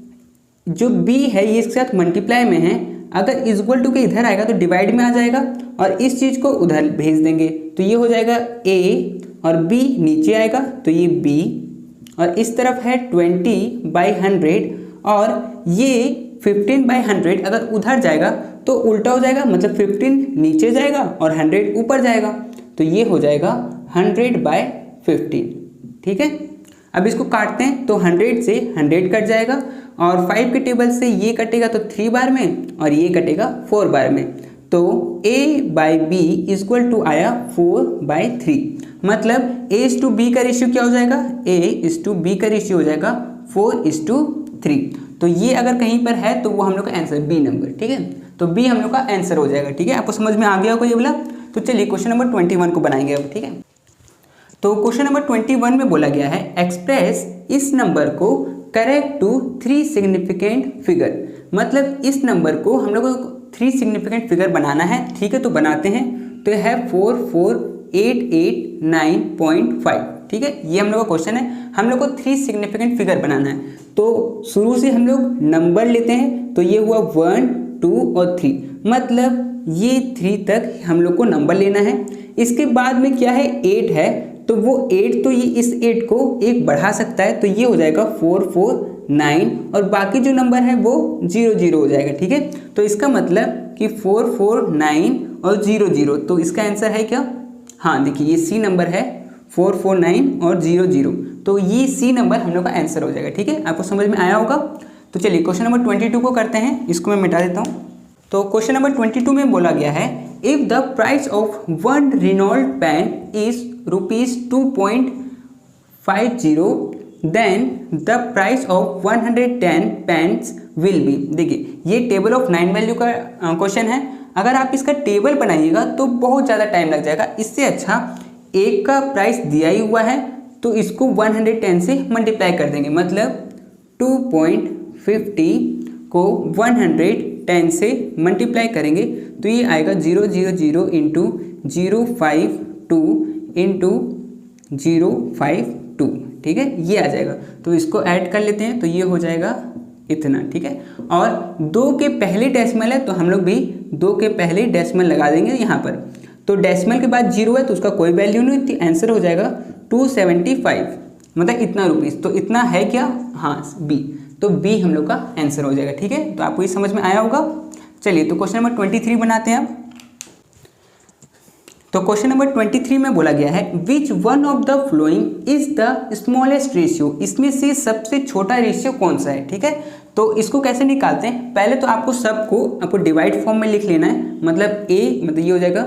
जो B है ये इसके साथ मल्टीप्लाई में है, अगर इक्वल टू के इधर आएगा तो डिवाइड में आ जाएगा और इस चीज़ को उधर भेज देंगे, तो ये हो जाएगा A और B नीचे आएगा तो ये B, और इस तरफ है 20/100 और ये 15/100 अगर उधर जाएगा तो उल्टा हो जाएगा, मतलब 15 नीचे जाएगा और 100 ऊपर जाएगा, तो ये हो जाएगा 100/15। ठीक है, अब इसको काटते हैं तो 100 से 100 कट जाएगा और 5 के टेबल से ये कटेगा तो 3 बार में और ये कटेगा 4 बार में, तो A/B इक्वल टू आया 4/3। मतलब A:B का रेशियो क्या हो जाएगा, A:B का रेशियो हो जाएगा 4:3। तो ये अगर कहीं पर है तो वो हम लोग का आंसर B नंबर। ठीक है, तो B हम लोग का आंसर हो जाएगा। ठीक है, आपको समझ में आ गया होगा ये वाला। तो चलिए क्वेश्चन नंबर 21 को बनाएंगे अब। ठीक है, तो क्वेश्चन नंबर 21 में बोला गया है एक्सप्रेस इस नंबर को करेक्ट टू 3 सिग्निफिकेंट फिगर, मतलब इस नंबर को हम लोग को 3 सिग्निफिकेंट फिगर बनाना है। ठीक है, तो बनाते हैं। तो यह है 44889.5। ठीक है, ये हम लोग का क्वेश्चन है, हम लोग को 3 सिग्निफिकेंट फिगर बनाना है। तो शुरू से हम लोग नंबर लेते हैं, तो ये हुआ 1 2 और 3, मतलब ये 3 तक हम लोग को नंबर लेना है। इसके बाद में क्या है 8 है, तो वो 8 तो ये इस 8 को एक बढ़ा सकता है, तो ये हो जाएगा 449 और बाकी जो नंबर है वो 0 0 हो जाएगा। ठीक है, तो इसका मतलब कि 449 और 0 0, तो इसका आंसर है क्या, हाँ देखिए ये सी नंबर है 449 और 0 0, तो ये सी नंबर हम लोग का आंसर हो जाएगा। ठीक है, आपको समझ में आया होगा। तो चलिए क्वेश्चन नंबर 22 को करते हैं, इसको मैं मिटा देता हूँ। तो क्वेश्चन नंबर 22 में बोला गया है if the price of 1 Reynold pen is ₹2.50, then the price of 110 pens will be. देखिए ये टेबल ऑफ 9 वैल्यू का क्वेश्चन है, अगर आप इसका टेबल बनाइएगा तो बहुत ज़्यादा टाइम लग जाएगा। इससे अच्छा एक का प्राइस दिया ही हुआ है तो इसको 110 से मल्टीप्लाई कर देंगे, मतलब 2.50 को 110 से मल्टीप्लाई करेंगे तो ये आएगा 000 × 052 इंटू 052, ठीक है, ये आ जाएगा। तो इसको ऐड कर लेते हैं तो ये हो जाएगा इतना, ठीक है। और 2 के पहले डेसिमल है तो हम लोग भी 2 के पहले डेसिमल लगा देंगे यहाँ पर। तो डेसिमल के बाद 0 है तो उसका कोई वैल्यू नहीं, तो आंसर हो जाएगा 275, मतलब इतना रुपीस। तो इतना है क्या, हाँ बी, तो बी हम लोग का आंसर हो जाएगा, ठीक है। तो आपको ये समझ में आया होगा। चलिए तो क्वेश्चन नंबर 23 बनाते हैं अब। तो क्वेश्चन नंबर 23 में बोला गया है which one of the following is the smallest ratio, इसमें से सबसे छोटा रेशियो कौन सा है, ठीक है। तो इसको कैसे निकालते हैं, पहले तो आपको डिवाइड फॉर्म में लिख लेना है। मतलब ए मतलब ये हो जाएगा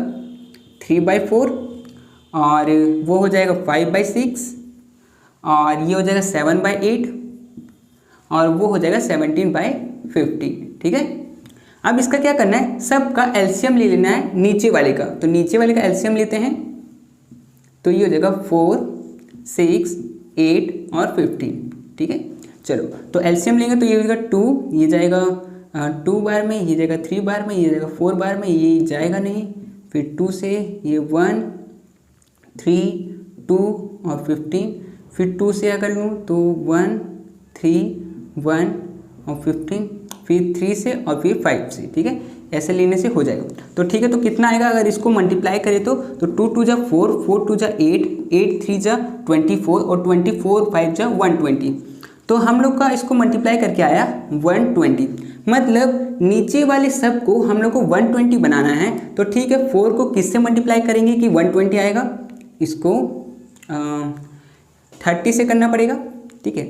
3/4 और वो हो जाएगा 5/6 और ये हो जाएगा 7/8 और वो हो जाएगा 17/15, ठीक है। अब इसका क्या करना है, सबका एलसीएम ले लेना है नीचे वाले का। तो नीचे वाले का एलसीएम लेते हैं तो ये हो जाएगा 4, 6, 8 और 15, ठीक है। चलो तो एलसीएम लेंगे तो ये हो जाएगा 2, ये जाएगा 2 बार में, ये जाएगा 3 बार में, ये जाएगा 4 बार में, ये जाएगा नहीं, फिर 2 से ये 1, 3, 2 और 15, फिर 2 से अगर लूँ तो 1, 3, 1 और 15, फिर 3 से और फिर 5 से, ठीक है। ऐसे लेने से हो जाएगा। तो ठीक है, तो कितना आएगा अगर इसको मल्टीप्लाई करें तो 2 2 जा 4, 4 2 जा 8, 8 3 जा 24 और 24 5 जा 120। तो हम लोग का इसको मल्टीप्लाई करके आया 120। मतलब नीचे वाले सब को हम लोग को 120 बनाना है। तो ठीक है, 4 को किससे मल्टीप्लाई करेंगे कि 120 आएगा, इसको 30 से करना पड़ेगा, ठीक है।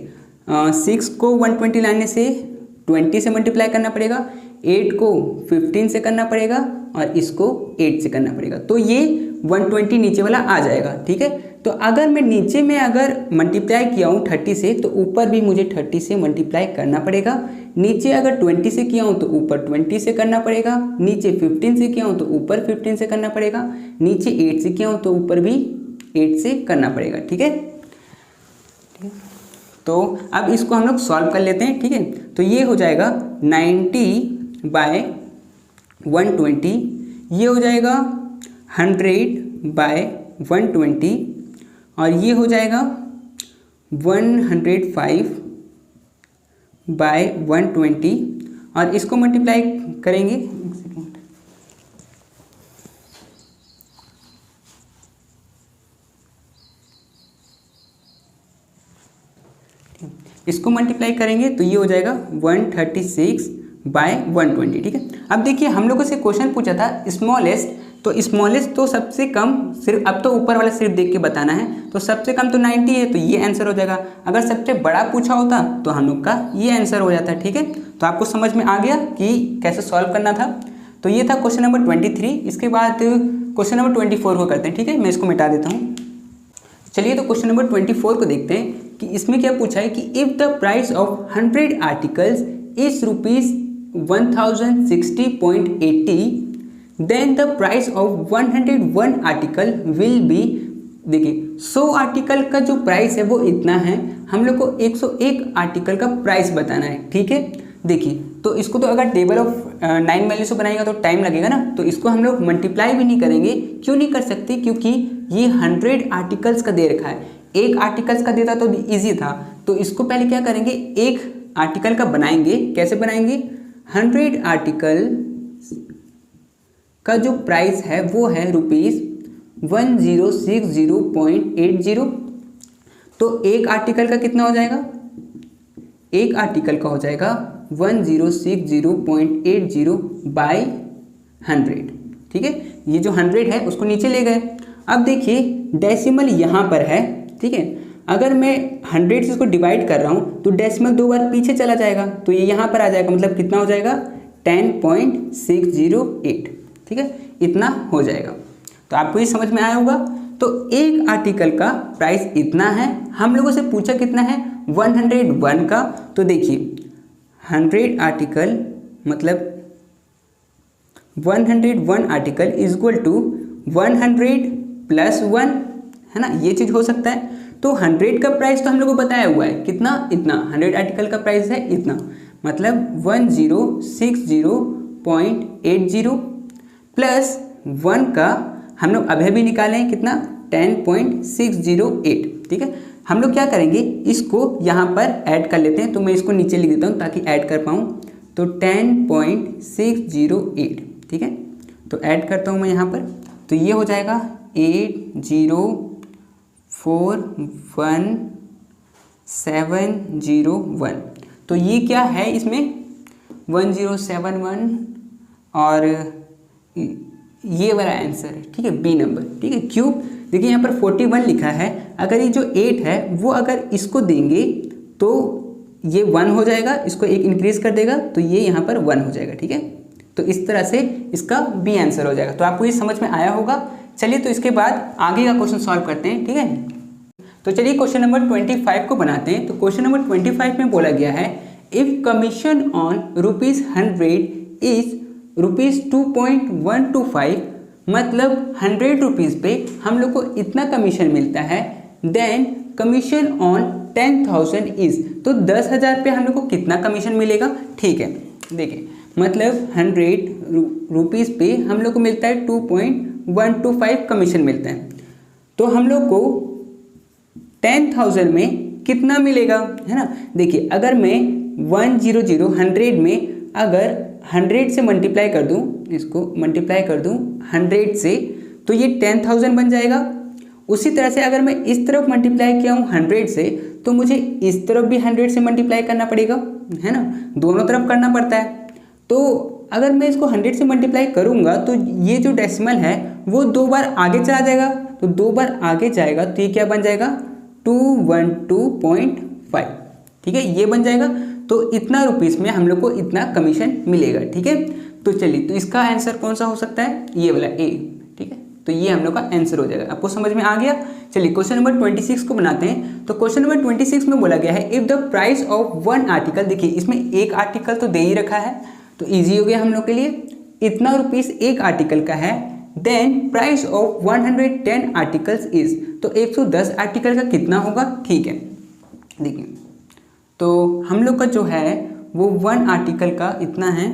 6 को 120 लाने से 20 से मल्टीप्लाई करना पड़ेगा, 8 को 15 से करना पड़ेगा और इसको 8 से करना पड़ेगा। तो ये 120 नीचे वाला आ जाएगा, ठीक है। तो अगर मैं नीचे में अगर मल्टीप्लाई किया हूँ 30 से तो ऊपर भी मुझे 30 से मल्टीप्लाई करना पड़ेगा। नीचे अगर 20 से किया हूँ तो ऊपर 20 से करना पड़ेगा, नीचे 15 से किया हूँ तो ऊपर 15 से करना पड़ेगा, नीचे 8 से किया हूँ तो ऊपर भी 8 से करना पड़ेगा, ठीक है। तो अब इसको हम लोग सॉल्व कर लेते हैं, ठीक है। तो ये हो जाएगा 90/120, ये हो जाएगा 100/120 और ये हो जाएगा 105/120 और इसको मल्टीप्लाई करेंगे, इसको मल्टीप्लाई करेंगे तो ये हो जाएगा 136/120, ठीक है। अब देखिए हम लोगों से क्वेश्चन पूछा था स्मॉलेस्ट, तो स्मॉलेस्ट तो सबसे कम सिर्फ, अब तो ऊपर वाला सिर्फ देख के बताना है। तो सबसे कम तो 90 है तो ये आंसर हो जाएगा। अगर सबसे बड़ा पूछा होता तो हम लोग का ये आंसर हो जाता, ठीक है। तो आपको समझ में आ गया कि कैसे सॉल्व करना था। तो ये था क्वेश्चन नंबर 23। इसके बाद क्वेश्चन नंबर 24 को करते हैं, ठीक है। मैं इसको मिटा देता हूँ। चलिए तो क्वेश्चन नंबर 24 को देखते हैं कि इसमें क्या पूछा है कि if the price of 100 articles is ₹1060.80 then the price of 101 article will be. देखिए 100 आर्टिकल का जो प्राइस है वो इतना है, हम लोग को 101 आर्टिकल का प्राइस बताना है, ठीक है। देखिए तो इसको तो अगर टेबल ऑफ 9 वैल्यू से बनाएगा तो टाइम लगेगा ना, तो इसको हम लोग मल्टीप्लाई भी नहीं करेंगे। क्यों नहीं कर सकते, क्योंकि ये 100 आर्टिकल्स का दे रखा है। एक आर्टिकल्स का देता तो ईजी था, तो इसको पहले क्या करेंगे, एक आर्टिकल का बनाएंगे। कैसे बनाएंगे, 100 आर्टिकल का जो प्राइस है वो है ₹1060.80। तो एक आर्टिकल का कितना हो जाएगा, एक आर्टिकल का हो जाएगा 1060.80/100, ठीक है। ये जो 100 है उसको नीचे ले गए। अब देखिए डेसिमल यहाँ पर है, ठीक है। अगर मैं 100 से इसको डिवाइड कर रहा हूँ तो डेसिमल 2 बार पीछे चला जाएगा, तो ये यहाँ पर आ जाएगा। मतलब कितना हो जाएगा 10.608, ठीक है, इतना हो जाएगा। तो आपको ये समझ में आया होगा। तो एक आर्टिकल का प्राइस इतना है, हम लोगों से पूछा कितना है 101 का। तो देखिए 100 आर्टिकल मतलब 101 आर्टिकल इज इक्वल टू 100 + 1, है ना, ये चीज़ हो सकता है। तो 100 का प्राइस तो हम लोग को बताया हुआ है कितना, इतना। 100 आर्टिकल का प्राइस है इतना, मतलब 1060.80 + 1 का हम लोग अभी भी निकाले हैं कितना 10.608। ठीक है, हम लोग क्या करेंगे, इसको यहाँ पर ऐड कर लेते हैं। तो मैं इसको नीचे लिख देता हूँ ताकि ऐड कर पाऊँ। तो 10.608, ठीक है, तो ऐड करता हूँ मैं यहाँ पर। तो ये हो जाएगा 8041,701। तो ये क्या है, इसमें 1071 और ये वाला आंसर है। ठीक है, बी नंबर। ठीक है, क्यों, देखिए यहाँ पर 41 लिखा है। अगर ये जो 8 है वो अगर इसको देंगे तो ये 1 हो जाएगा, इसको एक इंक्रीज कर देगा तो ये यहाँ पर 1 हो जाएगा। ठीक है, तो इस तरह से इसका बी आंसर हो जाएगा। तो आपको ये समझ में आया होगा। चलिए तो इसके बाद आगे का क्वेश्चन सॉल्व करते हैं। ठीक है, तो चलिए क्वेश्चन नंबर 25 को बनाते हैं। तो क्वेश्चन नंबर 25 में बोला गया है इफ कमीशन ऑन ₹100 इज ₹2.125, मतलब 100 रुपीज़ पे हम लोग को इतना कमीशन मिलता है। देन कमीशन ऑन 10,000 इज, तो 10,000 पे हम लोग को कितना कमीशन मिलेगा। ठीक है, देखिए मतलब 100 रुपीज़ पे हम लोग को मिलता है 2.125 कमीशन मिलता है। तो हम लोग को 10,000 में कितना मिलेगा, है ना। देखिए अगर मैं 100 में अगर 100 से मल्टीप्लाई कर दूं, इसको मल्टीप्लाई कर दूं 100 से, तो ये 10,000 बन जाएगा। उसी तरह से अगर मैं इस तरफ मल्टीप्लाई किया हूँ 100 से, तो मुझे इस तरफ भी 100 से मल्टीप्लाई करना पड़ेगा, है ना, दोनों तरफ करना पड़ता है। तो अगर मैं इसको 100 से मल्टीप्लाई करूँगा तो ये जो डेसिमल है वो 2 बार आगे चला जाएगा। तो 2 बार आगे जाएगा तो ये क्या बन जाएगा 212.5। ठीक है, ये बन जाएगा। तो इतना रुपीस में हम लोग को इतना कमीशन मिलेगा। ठीक है, तो चलिए तो इसका आंसर कौन सा हो सकता है, ये वाला ए। ठीक है, तो ये हम लोग का आंसर हो जाएगा। आपको समझ में आ गया। चलिए क्वेश्चन नंबर 26 को बनाते हैं। तो क्वेश्चन नंबर 26 में बोला गया है if the price of one article, देखिए इसमें एक आर्टिकल तो दे ही रखा है, तो ईजी हो गया हम लोग के लिए। इतना रुपीस एक आर्टिकल का है। Then price of 110 articles is, तो 110 आर्टिकल का कितना होगा। ठीक है, देखिए तो हम लोग का जो है वो 1 आर्टिकल का इतना है।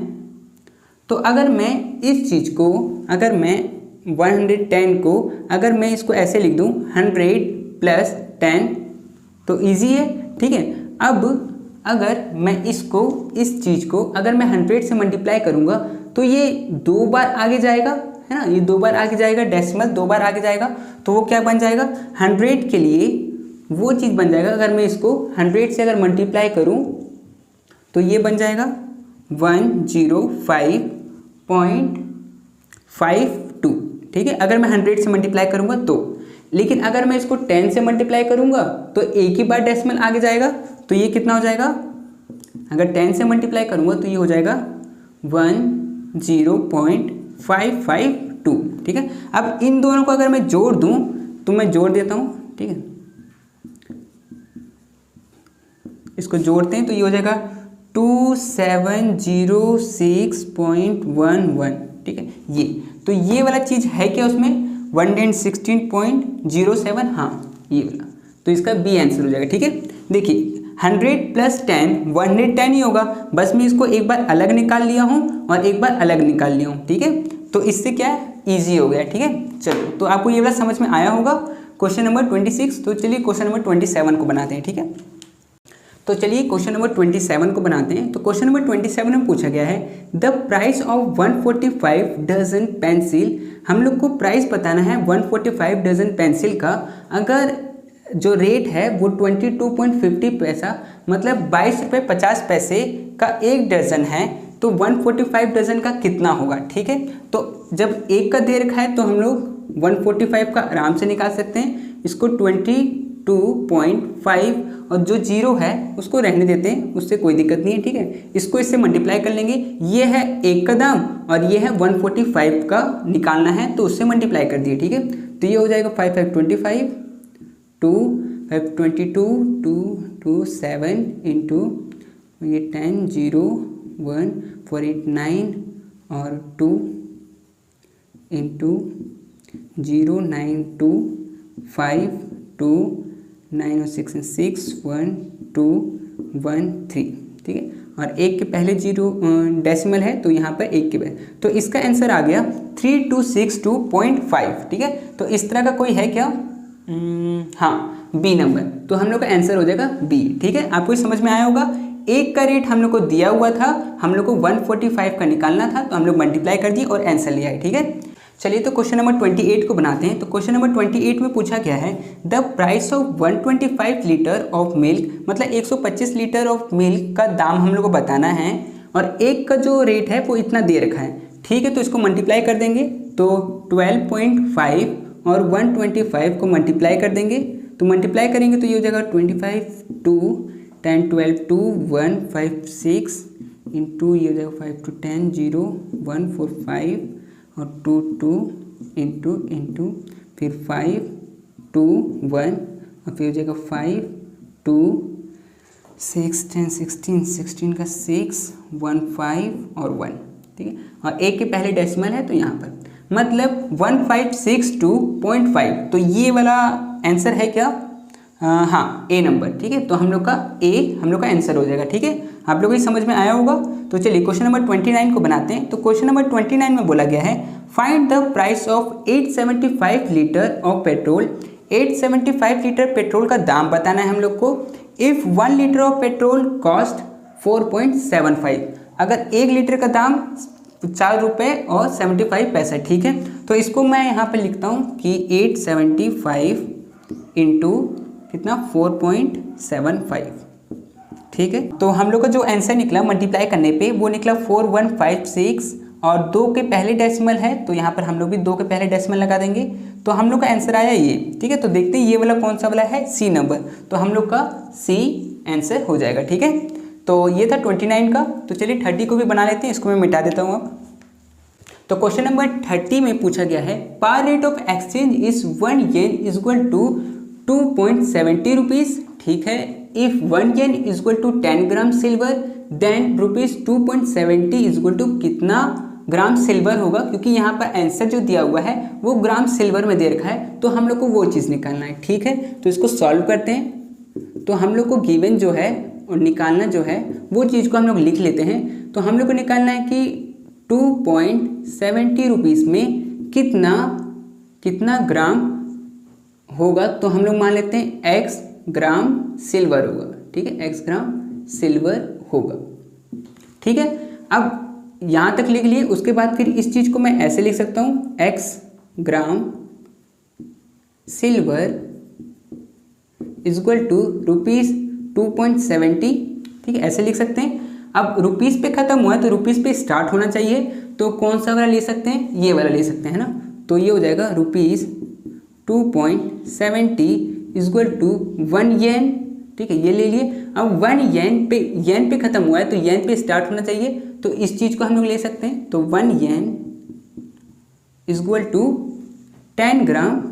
तो अगर मैं इस चीज़ को, अगर मैं 110 को अगर मैं इसको ऐसे लिख दूँ 100 + 10, तो इजी है। ठीक है, अब अगर मैं इसको, इस चीज़ को अगर मैं 100 से मल्टीप्लाई करूँगा तो ये 2 बार आगे जाएगा, है ना, ये 2 बार आगे जाएगा, डेसिमल 2 बार आगे जाएगा। तो वो क्या बन जाएगा 100 के लिए वो चीज़ बन जाएगा। अगर मैं इसको 100 से अगर मल्टीप्लाई करूँ तो ये बन जाएगा 105.52। ठीक है, अगर मैं 100 से मल्टीप्लाई करूँगा तो। लेकिन अगर मैं इसको 10 से मल्टीप्लाई करूँगा तो एक ही बार डेसिमल आगे जाएगा। तो ये कितना हो जाएगा, अगर 10 से मल्टीप्लाई करूँगा तो ये हो जाएगा 10.552। ठीक है, अब इन दोनों को अगर मैं जोड़ दूँ तो मैं जोड़ देता हूँ। ठीक है, इसको जोड़ते हैं तो ये हो जाएगा 2706.11। ठीक है, ये तो ये वाला चीज़ है क्या उसमें 116.07, हाँ ये वाला। तो इसका बी आंसर हो जाएगा। ठीक है, देखिए 100 + 10 110 ही होगा। बस मैं इसको एक बार अलग निकाल लिया हूँ और एक बार अलग निकाल लिया हूँ। ठीक है, तो इससे क्या ईजी हो गया। ठीक है, चलो तो आपको ये वाला समझ में आया होगा क्वेश्चन नंबर 26। तो चलिए क्वेश्चन नंबर 27 को बनाते हैं। ठीक है, तो चलिए क्वेश्चन नंबर 27 को बनाते हैं। तो क्वेश्चन नंबर 27 में पूछा गया है the price of 145 dozen pencil. हम लोग को प्राइस बताना है 145 डजन पेंसिल का। अगर जो रेट है वो 22.50 पैसा, मतलब 22 रुपये 50 पैसे का एक डजन है, तो 145 डजन का कितना होगा। ठीक है, तो जब एक का दे रखा है तो हम लोग 145 का आराम से निकाल सकते हैं। इसको 22.5 और जो 0 है उसको रहने देते हैं, उससे कोई दिक्कत नहीं है। ठीक है, इसको इससे मल्टीप्लाई कर लेंगे। ये है एक का दाम और ये है 145 का निकालना है, तो उससे मल्टीप्लाई कर दिए। ठीक है, तो ये हो जाएगा 5 5 25 2 5 22 2 2 7 इंटू ये 10 0 1 4 8 9 और 2 इंटू 0 9 2 5 2 9 और 6 6 1 2 1 3। ठीक है, और 1 के पहले 0 डेसिमल है तो यहाँ पर 1 के पहले, तो इसका आंसर आ गया 3262.5। ठीक है, तो इस तरह का कोई है क्या? हाँ, बी नंबर, तो हम लोग का आंसर हो जाएगा बी। ठीक है, आपको समझ में आया होगा। 1 का रेट हम लोग को दिया हुआ था, हम लोग को 145 का निकालना था, तो हम लोग मल्टीप्लाई कर दिए और आंसर ले आए। ठीक है, चलिए तो क्वेश्चन नंबर 28 को बनाते हैं। तो क्वेश्चन नंबर 28 में पूछा गया है the price of 125 litre of milk, मतलब 125 लीटर ऑफ मिल्क का दाम हम लोग को बताना है और एक का जो रेट है वो इतना दे रखा है। ठीक है, तो इसको मल्टीप्लाई कर देंगे, तो 12.5 और 125 को मल्टीप्लाई कर देंगे, तो मल्टीप्लाई करेंगे तो ये हो जाएगा 25 2 10 12 2 156 इंटू ये हो जाएगा 5 2 10 0 1 4 5 और 2 2 इंटू फिर 5 2 1 और फिर हो जाएगा 5 2 6 10 16 का 6 1 5 और 1। ठीक है, और 1 के पहले डेसिमल है तो यहाँ पर मतलब 1562.5, तो ये वाला आंसर है क्या? हाँ, ए नंबर। ठीक है, तो हम लोग का आंसर हो जाएगा। ठीक है, आप लोगों को समझ में आया होगा। तो चलिए क्वेश्चन नंबर 29 को बनाते हैं। तो क्वेश्चन नंबर 29 में बोला गया है find the price of 875 litre of petrol. 875 litre petrol का दाम बताना है हम लोग को। If 1 litre of petrol cost 4.75, अगर 1 लीटर का दाम 4 रुपये और 75 पैसा। ठीक है, तो इसको मैं यहाँ पे लिखता हूँ कि 875 इंटू कितना 4.75। ठीक है, तो हम लोग का जो आंसर निकला मल्टीप्लाई करने पे वो निकला 4156 और 2 के पहले डेसिमल है तो यहाँ पर हम लोग भी 2 के पहले डेसिमल लगा देंगे, तो हम लोग का आंसर आया ये। ठीक है, तो देखते हैं ये वाला कौन सा वाला है, सी नंबर, तो हम लोग का सी आंसर हो जाएगा। ठीक है, तो ये था 29 का। तो चलिए 30 को भी बना लेते हैं, इसको मैं मिटा देता हूँ अब। तो क्वेश्चन नंबर 30 में पूछा गया है par rate of exchange is 1 yen is equal to 2.70 rupees. ठीक है, if 1 yen is equal to 10 gram silver then rupees 2.70 is equal to कितना ग्राम सिल्वर होगा, क्योंकि यहाँ पर आंसर जो दिया हुआ है वो ग्राम सिल्वर में दे रखा है, तो हम लोग को वो चीज़ निकालना है। ठीक है, तो इसको सॉल्व करते हैं। तो हम लोग को गिवन जो है और निकालना जो है वो चीज़ को हम लोग लिख लेते हैं। तो हम लोग को निकालना है कि 2.70 रुपीज़ में कितना ग्राम होगा, तो हम लोग मान लेते हैं x ग्राम सिल्वर होगा। ठीक है, x ग्राम सिल्वर होगा। ठीक है, अब यहाँ तक लिख लिए, उसके बाद फिर इस चीज़ को मैं ऐसे लिख सकता हूँ x gram silver is equal to rupees 2.70। ठीक है, ऐसे लिख सकते हैं। अब रुपीज़ पे ख़त्म हुआ है तो रुपीज़ पे स्टार्ट होना चाहिए, तो कौन सा वाला ले सकते हैं, ये वाला ले सकते हैं ना, तो ये हो जाएगा रुपीज़ 2.70 इज इक्वल टू 1 येन। ठीक है, ये ले लिए। अब 1 येन पे ख़त्म हुआ है तो येन पे स्टार्ट होना चाहिए, तो इस चीज़ को हम लोग ले सकते हैं, तो 1 yen is equal to 10 gram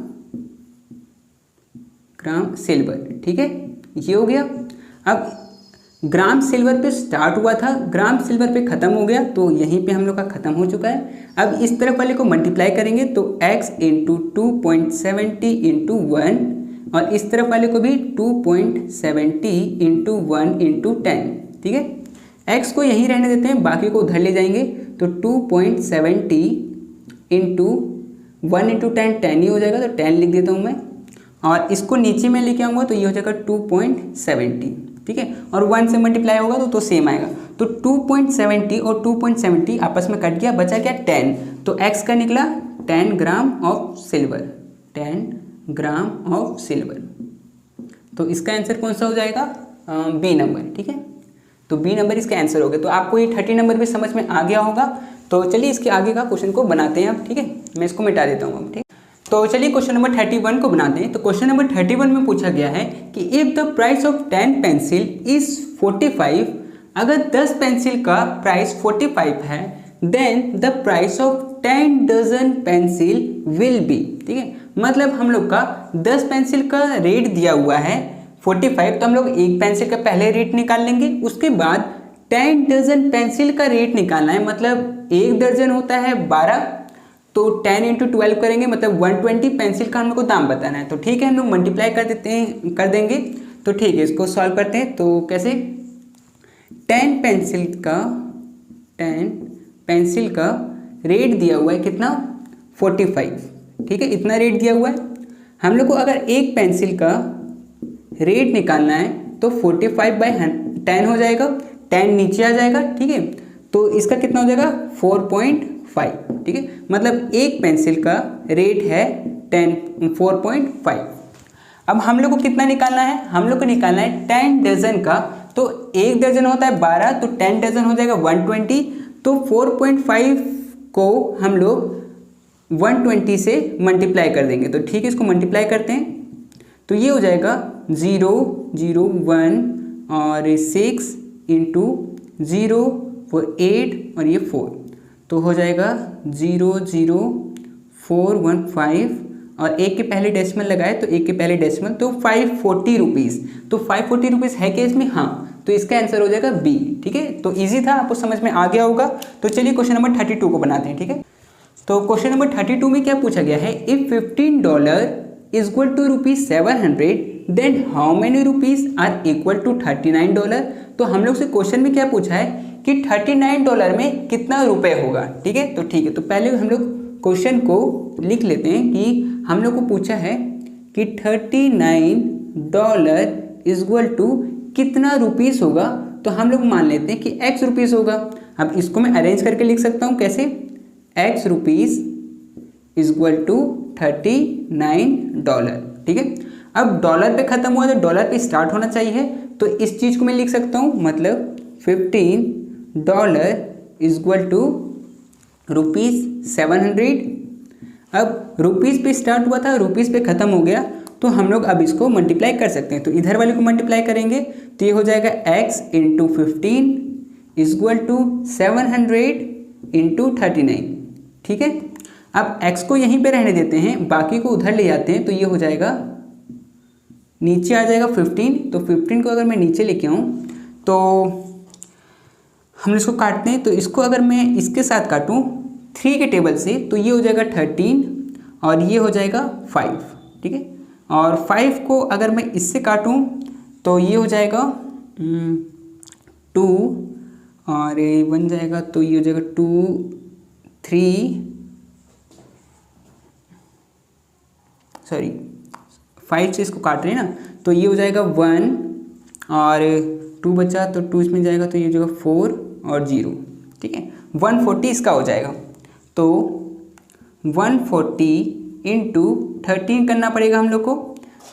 silver. ठीक है, ये हो गया। अब ग्राम सिल्वर पे स्टार्ट हुआ था, ग्राम सिल्वर पे ख़त्म हो गया, तो यहीं पे हम लोग का ख़त्म हो चुका है। अब इस तरफ वाले को मल्टीप्लाई करेंगे तो x इंटू 2.70 इंटू 1 और इस तरफ वाले को भी 2.70 इंटू 1 इंटू 10। ठीक है, x को यहीं रहने देते हैं, बाकी को उधर ले जाएंगे, तो 2.70 इंटू 1 इंटू 10 10 ही हो जाएगा, तो 10 लिख देता हूँ मैं, और इसको नीचे में लेके आऊँगा तो ये हो जाएगा 2.70। ठीक है, और 1 से मल्टीप्लाई होगा तो सेम आएगा, तो 2.70 और 2.70 आपस में कट गया, बचा क्या 10, तो x का निकला 10 gram of silver, 10 gram of silver. तो इसका आंसर कौन सा हो जाएगा, बी नंबर। ठीक है, तो बी नंबर इसका आंसर हो गया। तो आपको ये 30 नंबर भी समझ में आ गया होगा। तो चलिए इसके आगे का क्वेश्चन को बनाते हैं अब। ठीक है, मैं इसको मिटा देता हूँ अब। ठीक, तो चलिए क्वेश्चन नंबर 31 को बनाते हैं। तो क्वेश्चन नंबर 31 में पूछा गया है कि if the price of 10 pencil is 45, अगर 10 पेंसिल का प्राइस 45 है then the price of 10 dozen pencil will be. ठीक है, मतलब हम लोग का 10 पेंसिल का रेट दिया हुआ है 45, तो हम लोग एक पेंसिल का पहले रेट निकाल लेंगे, उसके बाद 10 डजन पेंसिल का रेट निकालना है, मतलब एक दर्जन होता है 12, तो 10 इंटू 12 करेंगे, मतलब 120 पेंसिल का हम लोग को दाम बताना है। तो ठीक है, हम लोग मल्टीप्लाई कर देंगे। तो ठीक है, इसको सॉल्व करते हैं। तो कैसे, 10 पेंसिल का रेट दिया हुआ है कितना, 45, ठीक है, इतना रेट दिया हुआ है। हम लोग को अगर एक पेंसिल का रेट निकालना है तो 45/10 हो जाएगा, 10 नीचे आ जाएगा, ठीक है, तो इसका कितना हो जाएगा 4.5, ठीक है, मतलब एक पेंसिल का रेट है 4.5। अब हम लोग को कितना निकालना है, हम लोग को निकालना है 10 डजन का, तो एक दर्जन होता है 12, तो 10 डजन हो जाएगा 120, तो 4.5 को हम लोग 120 से मल्टीप्लाई कर देंगे, तो ठीक है, इसको मल्टीप्लाई करते हैं तो ये हो जाएगा 0, 0, 1 और 6 इंटू 0 वो 8 और ये 4, तो हो जाएगा 00415 और एक के पहले डेसिमल लगाए तो एक के पहले डेसिमल, तो 540 रुपीज़। तो 540 रुपीज़ है क्या इसमें, हाँ, तो इसका आंसर हो जाएगा बी, ठीक है। तो इजी था, आपको समझ में आ गया होगा। तो चलिए क्वेश्चन नंबर 32 को बनाते हैं, ठीक है। तो क्वेश्चन नंबर 32 में क्या पूछा गया है, if $15 is equal to ₹700 then how many rupees are equal to $39। तो हम लोग से क्वेश्चन में क्या पूछा है कि $39 में कितना रुपए होगा, ठीक है। तो ठीक है, तो पहले हम लोग क्वेश्चन को लिख लेते हैं कि हम लोग को पूछा है कि $39 इज इक्वल टू कितना रुपीस होगा, तो हम लोग मान लेते हैं कि x रुपीस होगा। अब इसको मैं अरेंज करके लिख सकता हूँ कैसे, x rupees is equal to $39, ठीक है। अब डॉलर पे ख़त्म हुआ तो डॉलर पे स्टार्ट होना चाहिए, तो इस चीज़ को मैं लिख सकता हूँ, मतलब $15 इज इक्वल टू ₹700। अब रुपीज़ पे स्टार्ट हुआ था, रुपीज़ पे ख़त्म हो गया, तो हम लोग अब इसको मल्टीप्लाई कर सकते हैं। तो इधर वाले को मल्टीप्लाई करेंगे तो ये हो जाएगा x into 15 is equal to 700 into 39, ठीक है। अब x को यहीं पे रहने देते हैं, बाकी को उधर ले जाते हैं, तो ये हो जाएगा नीचे आ जाएगा 15। तो 15 को अगर मैं नीचे लेके आऊँ तो हम इसको काटते हैं, तो इसको अगर मैं इसके साथ काटूँ 3 के टेबल से तो ये हो जाएगा 13 और ये हो जाएगा 5, ठीक है। और 5 को अगर मैं इससे काटूं तो ये हो जाएगा 2 और ये बन जाएगा, तो ये हो जाएगा 2, 3, सॉरी 5 से इसको काट रहे हैं ना, तो ये हो जाएगा 1 और 2 बचा, तो 2 इसमें जाएगा, तो ये हो जाएगा 4 और 0, ठीक है। 140 इसका हो जाएगा, तो 140 इंटू 13 करना पड़ेगा हम लोग को।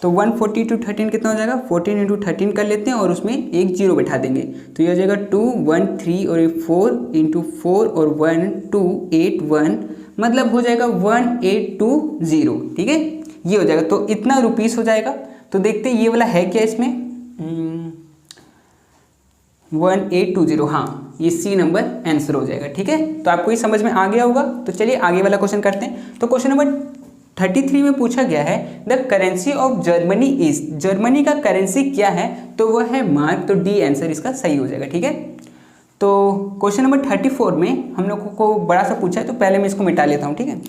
तो 140 इंटू 13 कितना हो जाएगा, 14 इंटू 13 कर लेते हैं और उसमें एक 0 बैठा देंगे, तो ये हो जाएगा 2, 1, 3 और 4 इंटू 4 और 1, 2, 8, 1, मतलब हो जाएगा 1820, ठीक है, ये हो जाएगा। तो इतना रुपीस हो जाएगा। तो देखते हैं ये वाला है क्या इसमें, 1820, हाँ, ये सी नंबर आंसर हो जाएगा, ठीक है। तो आपको ये समझ में आ गया होगा। तो चलिए आगे वाला क्वेश्चन करते हैं। तो क्वेश्चन नंबर 33 में पूछा गया है the currency of Germany is, Germany का करेंसी क्या है, तो वह है मार्क। तो डी आंसर इसका सही हो जाएगा, ठीक है। तो क्वेश्चन नंबर 34 में हम लोगों को बड़ा सा पूछा है, तो पहले मैं इसको मिटा लेता हूँ, ठीक है।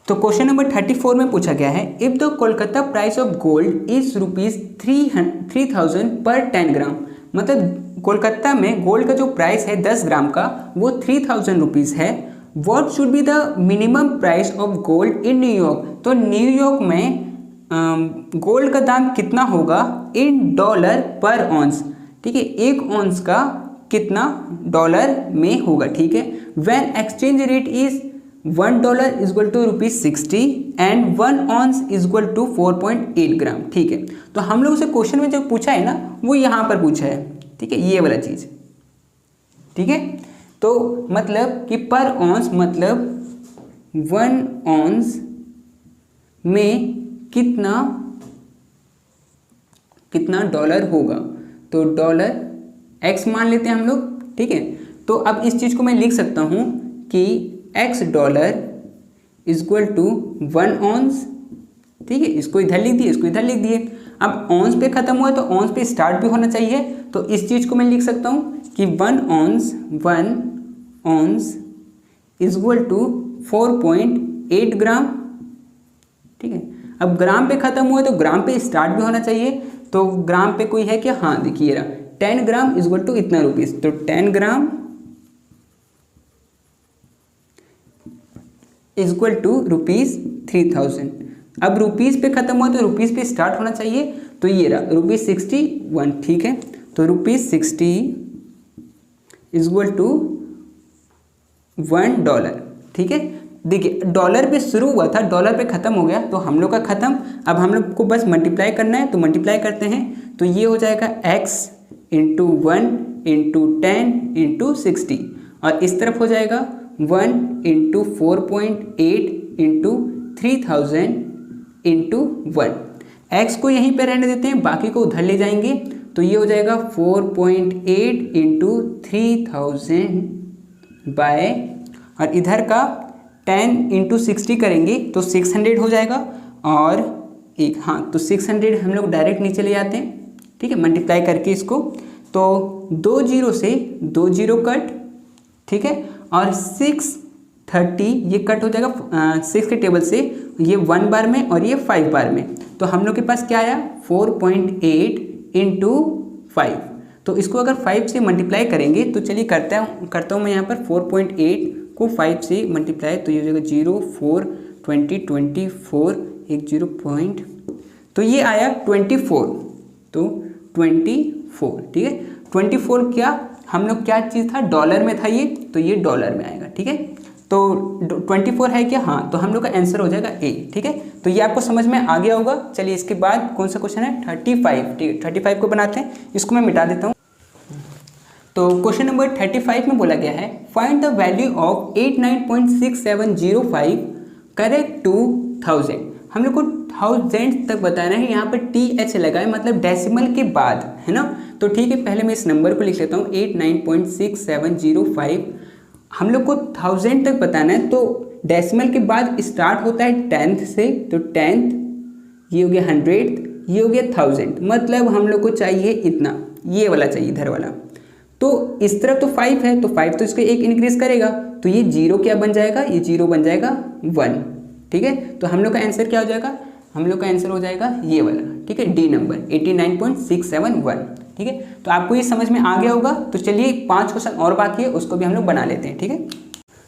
तो क्वेश्चन नंबर 34 में पूछा गया है if the Kolkata price of gold is ₹3000 पर 10 ग्राम, मतलब कोलकाता में गोल्ड का जो प्राइस है 10 ग्राम का वो 3000 रुपीज़ है। What should be the minimum price of gold in New York, तो न्यूयॉर्क में गोल्ड का दाम कितना होगा इन डॉलर पर ऑन्स, ठीक है, 1 ऑन्स का कितना डॉलर में होगा, ठीक है। When exchange rate is $1 is equal to ₹60 and 1 ounce is equal to 4.8 gram, ठीक है। तो हम लोग से क्वेश्चन में जो पूछा है ना वो यहाँ पर पूछा है, ठीक है, ये वाला चीज़, ठीक है। तो मतलब कि पर ऑन्स मतलब 1 ऑन्स में कितना डॉलर होगा, तो डॉलर x मान लेते हैं हम लोग, ठीक है। तो अब इस चीज़ को मैं लिख सकता हूँ कि $x इज इक्वल टू 1 ऑन्स, ठीक है, इसको इधर लिख दिए, इसको इधर लिख दिए। अब ऑन्स पे ख़त्म हुआ तो ऑन्स पे स्टार्ट भी होना चाहिए, तो इस चीज़ को मैं लिख सकता हूँ कि 1 ounce is equal to 4.8 gram, ठीक है। अब ग्राम पे ख़त्म हुआ तो ग्राम पे स्टार्ट भी होना चाहिए, तो ग्राम पे कोई है क्या, हाँ देखिए रहा 10 ग्राम इक्वल टू इतना रुपीज़, तो 10 ग्राम इक्वल टू ₹3000। अब रुपीज़ पे ख़त्म हुआ तो रुपीज़ पे स्टार्ट होना चाहिए, तो ये रहा ₹61, ठीक है। तो ₹60 इक्वल टू $1, ठीक है। देखिए डॉलर पे शुरू हुआ था, डॉलर पे ख़त्म हो गया, तो हम लोग का ख़त्म। अब हम लोग को बस मल्टीप्लाई करना है, तो मल्टीप्लाई करते हैं, तो ये हो जाएगा x इंटू 1 इंटू 10 इंटू 60, और इस तरफ हो जाएगा 1 इंटू 4.8 इंटू 3000 इंटू 1। एक्स को यहीं पे रहने देते हैं, बाकी को उधर ले जाएंगे, तो ये हो जाएगा 4.8 इंटू 3000 बाय, और इधर का 10 इंटू 60 करेंगे तो 600 हो जाएगा, और एक हाँ, तो 600 हम लोग डायरेक्ट नीचे ले आते हैं, ठीक है, मल्टीप्लाई करके इसको। तो 2 जीरो से 2 जीरो कट, ठीक है, और 630 ये कट हो जाएगा 6 के टेबल से, ये 1 बार में और ये 5 बार में, तो हम लोग के पास क्या आया 4.8 इंटू 5। तो इसको अगर 5 से मल्टीप्लाई करेंगे तो चलिए करता हूँ मैं यहाँ पर 4.8 को 5 से मल्टीप्लाई, तो ये हो जाएगा 0 4 20 24 एक 0 पॉइंट, तो ये आया 24, तो 24, ठीक है। 24 क्या हम लोग क्या चीज़ था, डॉलर में था ये, तो ये डॉलर में आएगा, ठीक है। तो 24 है क्या, हाँ, तो हम लोग का आंसर हो जाएगा ए, ठीक है। तो ये आपको समझ में आ गया होगा। चलिए इसके बाद कौन सा क्वेश्चन है 35, ठीक है, 35 को बनाते हैं, इसको मैं मिटा देता हूँ। तो क्वेश्चन नंबर 35 में बोला गया है find the value of 89.6705 correct to 1000। हम लोग को 1000 तक बताना है, यहाँ पर TH लगा है, मतलब डेसिमल के बाद, है ना। तो ठीक है, पहले मैं इस नंबर को लिख लेता हूँ 89.6705। हम लोग को 1000 तक बताना है, तो डेसिमल के बाद स्टार्ट होता है 10th से, तो 10th, ये हो गया 100th, ये हो गया 1000, मतलब हम लोग को चाहिए इतना, ये वाला चाहिए इधर वाला। तो इस तरफ तो 5 है, तो 5 तो इसको एक इंक्रीज करेगा, तो ये 0 क्या बन जाएगा, ये 0 बन जाएगा 1, ठीक है। तो हम लोग का आंसर क्या हो जाएगा, हम लोग का आंसर हो जाएगा ये वाला, ठीक है, डी नंबर 89.671, ठीक है। तो आपको ये समझ में आ गया होगा। तो चलिए 5 क्वेश्चन और बाकी है, उसको भी हम लोग बना लेते हैं, ठीक है।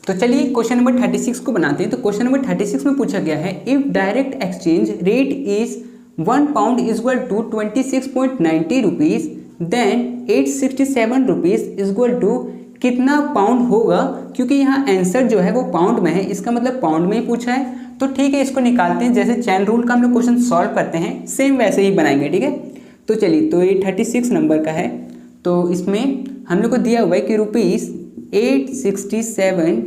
तो चलिए क्वेश्चन नंबर 36 को बनाते हैं। तो क्वेश्चन नंबर 36 में पूछा गया है if direct exchange rate is 1 pound equal to 26.90 rupees then 867 rupees equal to कितना पाउंड होगा, क्योंकि यहाँ आंसर जो है वो पाउंड में है, इसका मतलब पाउंड में ही पूछा है। तो ठीक है, इसको निकालते हैं, जैसे चैन रूल का हम लोग क्वेश्चन सॉल्व करते हैं सेम वैसे ही बनाएंगे, ठीक है। तो चलिए, तो ये 36 नंबर का है, तो इसमें हम लोग को दिया हुआ है कि ₹867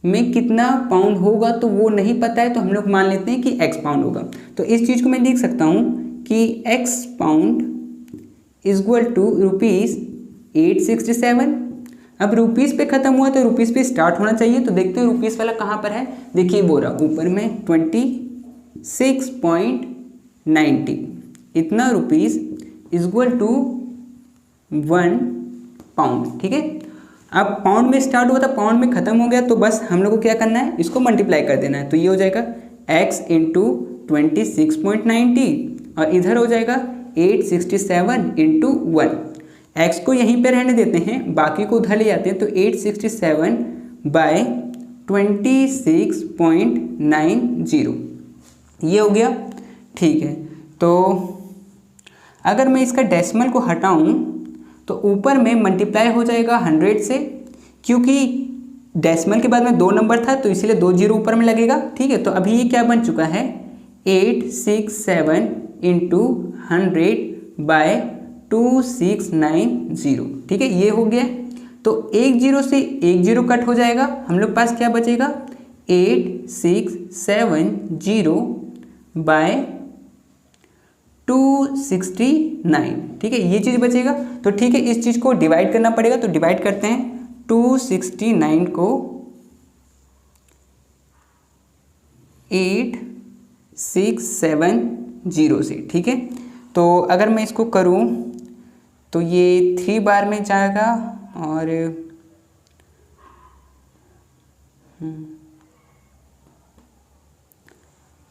में कितना पाउंड होगा, तो वो नहीं पता है, तो हम लोग मान लेते हैं कि x पाउंड होगा। तो इस चीज़ को मैं लिख सकता हूँ कि x पाउंड इक्वल टू ₹867। अब रुपीज़ पे ख़त्म हुआ तो रुपीज़ पे स्टार्ट होना चाहिए, तो देखते हैं रुपीज़ वाला कहाँ पर है। देखिए वो रहा ऊपर में 26.90, इतना रुपीज़ इक्वल टू 1 पाउंड, ठीक है। अब पाउंड में स्टार्ट हुआ था, पाउंड में ख़त्म हो गया, तो बस हम लोग को क्या करना है, इसको मल्टीप्लाई कर देना है। तो ये हो जाएगा x इंटू 26.90 और इधर हो जाएगा 867 इंटू 1। x को यहीं पे रहने देते हैं, बाकी को उधर ले जाते हैं, तो 867 बाय 26.90 ये हो गया, ठीक है। तो अगर मैं इसका डेसिमल को हटाऊं तो ऊपर में मल्टीप्लाई हो जाएगा 100 से, क्योंकि डेसिमल के बाद में 2 नंबर था तो इसीलिए 2 जीरो ऊपर में लगेगा, ठीक है। तो अभी ये क्या बन चुका है 867 इंटू 100 बाय 2690, ठीक है, ये हो गया। तो 1 जीरो से 1 जीरो कट हो जाएगा, हम लोग पास क्या बचेगा 8670 बाय 269, ठीक है, ये चीज़ बचेगा। तो ठीक है, इस चीज़ को डिवाइड करना पड़ेगा, तो डिवाइड करते हैं 269 को 8670 से, ठीक है। तो अगर मैं इसको करूं तो ये 3 बार में जाएगा और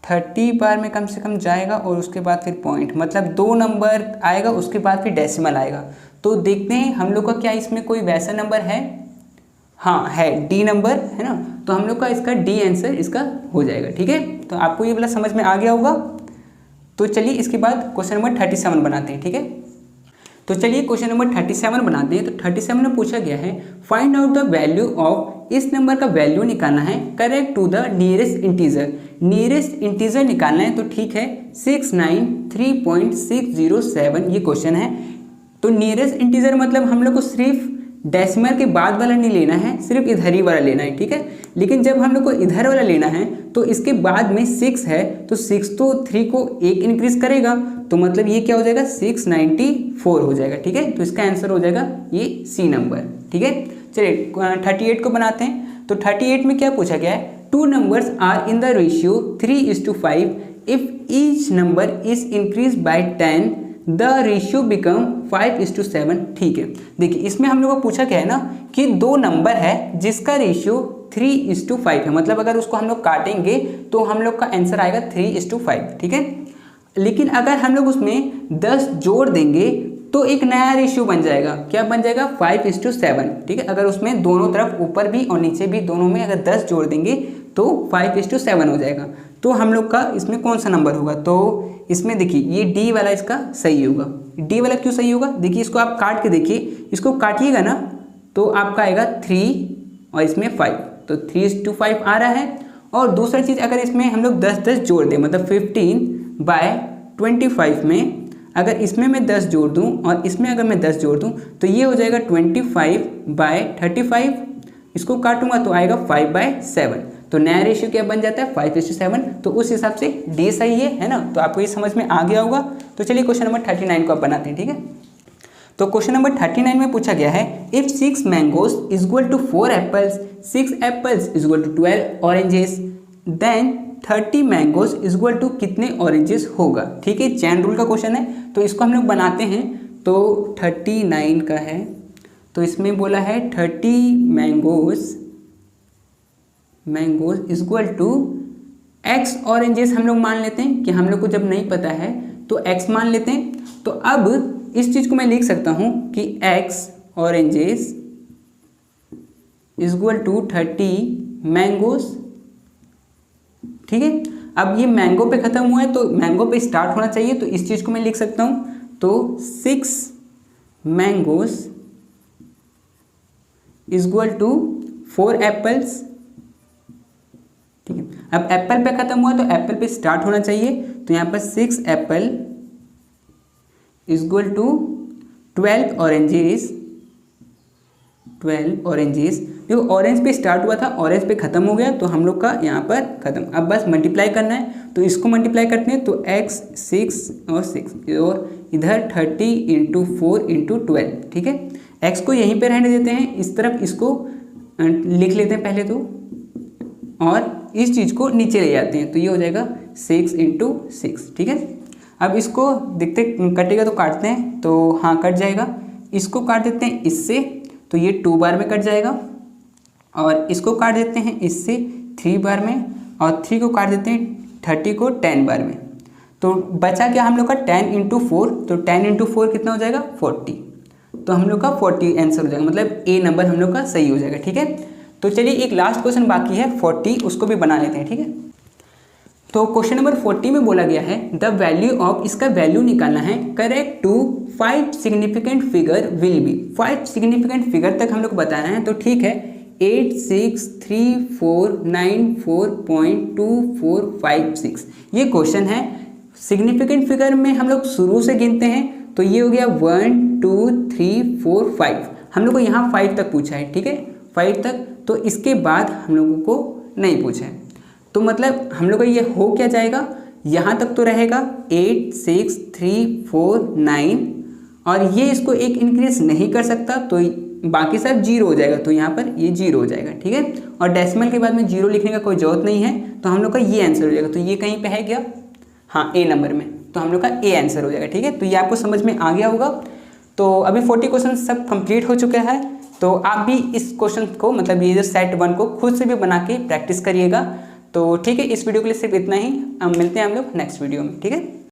30 बार में कम से कम जाएगा, और उसके बाद फिर पॉइंट, मतलब 2 नंबर आएगा, उसके बाद फिर डेसिमल आएगा। तो देखते हैं हम लोग का क्या इसमें कोई वैसा नंबर है। हाँ है, डी नंबर है ना, तो हम लोग का इसका डी आंसर इसका हो जाएगा। ठीक है, तो आपको ये वाला समझ में आ गया होगा। तो चलिए इसके बाद क्वेश्चन नंबर 37 बनाते हैं। ठीक है, तो चलिए क्वेश्चन नंबर 37 बनाते हैं। तो 37 में पूछा गया है find out the value of, इस नंबर का वैल्यू निकालना है correct to the nearest integer. Nearest integer निकालना है, तो ठीक है 693.607 ये क्वेश्चन है। तो नियरेस्ट इंटीजर मतलब हम लोग को सिर्फ डेसिमल के बाद वाला नहीं लेना है, सिर्फ इधर ही वाला लेना है। ठीक है, लेकिन जब हम लोग को इधर वाला लेना है तो इसके बाद में 6 है, तो 6 तो 3 को 1 इंक्रीज करेगा, तो मतलब ये क्या हो जाएगा 694 हो जाएगा। ठीक है, तो इसका आंसर हो जाएगा ये सी नंबर। ठीक है, चलिए 38 को बनाते हैं। तो 38 में क्या पूछा गया है, 2 numbers are in the ratio 3:5 if each number is increase by 10 the ratio become 5:7। ठीक है, देखिए इसमें हम लोग को पूछा क्या है ना कि 2 नंबर है जिसका रेशियो 3:5 है, मतलब अगर उसको हम लोग काटेंगे तो हम लोग का आंसर आएगा 3:5। ठीक है, लेकिन अगर हम लोग उसमें 10 जोड़ देंगे तो एक नया रेशियो बन जाएगा। क्या बन जाएगा 5:7। ठीक है, अगर उसमें दोनों तरफ ऊपर भी और नीचे भी दोनों में अगर 10 जोड़ देंगे तो 5:7 हो जाएगा। तो हम लोग का इसमें कौन सा नंबर होगा, तो इसमें देखिए ये डी वाला इसका सही होगा। डी वाला क्यों सही होगा, देखिए इसको आप काट के देखिए, इसको काटिएगा ना तो आपका आएगा 3 और इसमें 5, तो 3:5 आ रहा है। और दूसरा चीज़ अगर इसमें हम लोग 10 जोड़ दें, मतलब 15/25 में अगर इसमें मैं 10 जोड़ दूं और इसमें अगर मैं 10 जोड़ दूं तो ये हो जाएगा 25/35। इसको काटूंगा तो आएगा 5/7, तो नया रेशियो क्या बन जाता है 5:7। तो उस हिसाब से डी सही है ना। तो आपको ये समझ में आ गया होगा। तो चलिए क्वेश्चन नंबर 39 को आप बनाते हैं। ठीक है, तो क्वेश्चन नंबर 39 में पूछा गया है if 6 mangoes is equal to 4 apples, 6 apples is equal to 12 oranges, then 30 mangoes is equal to कितने ऑरेंजेस होगा। ठीक है, चैन रूल का क्वेश्चन है, तो इसको हम लोग बनाते हैं। तो 39 का है, तो इसमें बोला है 30 mangoes is equal to x oranges हम लोग मान लेते हैं कि हम लोग को जब नहीं पता है तो एक्स मान लेते हैं। तो अब इस चीज़ को मैं लिख सकता हूँ कि x oranges is equal to 30 mangoes. ठीक है, अब ये मैंगो पे ख़त्म हुआ है तो मैंगो पे स्टार्ट होना चाहिए, तो इस चीज़ को मैं लिख सकता हूँ। तो 6 mangoes is equal to 4 apples. ठीक है, अब एप्पल पे ख़त्म हुआ तो एप्पल पे स्टार्ट होना चाहिए, तो यहाँ पर 6 apple is equal to 12 oranges. 12 oranges, देखो ऑरेंज पे स्टार्ट हुआ था, ऑरेंज पे ख़त्म हो गया, तो हम लोग का यहाँ पर ख़त्म। अब बस मल्टीप्लाई करना है, तो इसको मल्टीप्लाई करते हैं, तो x 6 और 6 और इधर 30 × 4 × 12। ठीक है, x को यहीं पे रहने देते हैं, इस तरफ इसको लिख लेते हैं पहले तो, और इस चीज़ को नीचे ले जाते हैं, तो ये हो जाएगा 6 × 6। ठीक है, अब इसको देखते कटेगा तो काटते हैं, तो हाँ कट जाएगा। इसको काट देते हैं इससे, तो ये 2 बार में कट जाएगा, और इसको काट देते हैं इससे 3 बार में, और 3 को काट देते हैं 30 को 10 बार में। तो बचा क्या हम लोग का 10 × 4, तो 10 × 4 कितना हो जाएगा 40, तो हम लोग का 40 आंसर हो जाएगा, मतलब ए नंबर हम लोग का सही हो जाएगा। ठीक है, तो चलिए एक लास्ट क्वेश्चन बाकी है 40, उसको भी बना लेते हैं। ठीक है, तो क्वेश्चन नंबर 40 में बोला गया है द वैल्यू ऑफ, इसका वैल्यू निकालना है correct to 5 significant figure will be. 5 significant figure तक हम लोग बताना है, तो ठीक है 863494.2456 ये क्वेश्चन है। सिग्निफिकेंट फिगर में हम लोग शुरू से गिनते हैं, तो ये हो गया 1 2 3 4 5, हम लोग को यहाँ 5 तक पूछा है। ठीक है, 5 तक, तो इसके बाद हम लोगों को नहीं पूछा है, तो मतलब हम लोग का ये हो क्या जाएगा, यहाँ तक तो रहेगा 8 6 3 4 9, और ये इसको एक इंक्रीज नहीं कर सकता, तो बाकी सब 0 हो जाएगा, तो यहाँ पर ये 0 हो जाएगा। ठीक है, और डेसिमल के बाद में 0 लिखने का कोई जरूरत नहीं है, तो हम लोग का ये आंसर हो जाएगा। तो ये कहीं पे है क्या, हाँ ए नंबर में, तो हम लोग का ए आंसर हो जाएगा। ठीक है, तो ये आपको समझ में आ गया होगा। तो अभी 40 क्वेश्चन सब कंप्लीट हो चुका है, तो आप भी इस क्वेश्चन को, मतलब ये जो सेट 1 को खुद से भी बना के प्रैक्टिस करिएगा। तो ठीक है, इस वीडियो के लिए सिर्फ इतना ही, अब मिलते हैं हम लोग नेक्स्ट वीडियो में। ठीक है।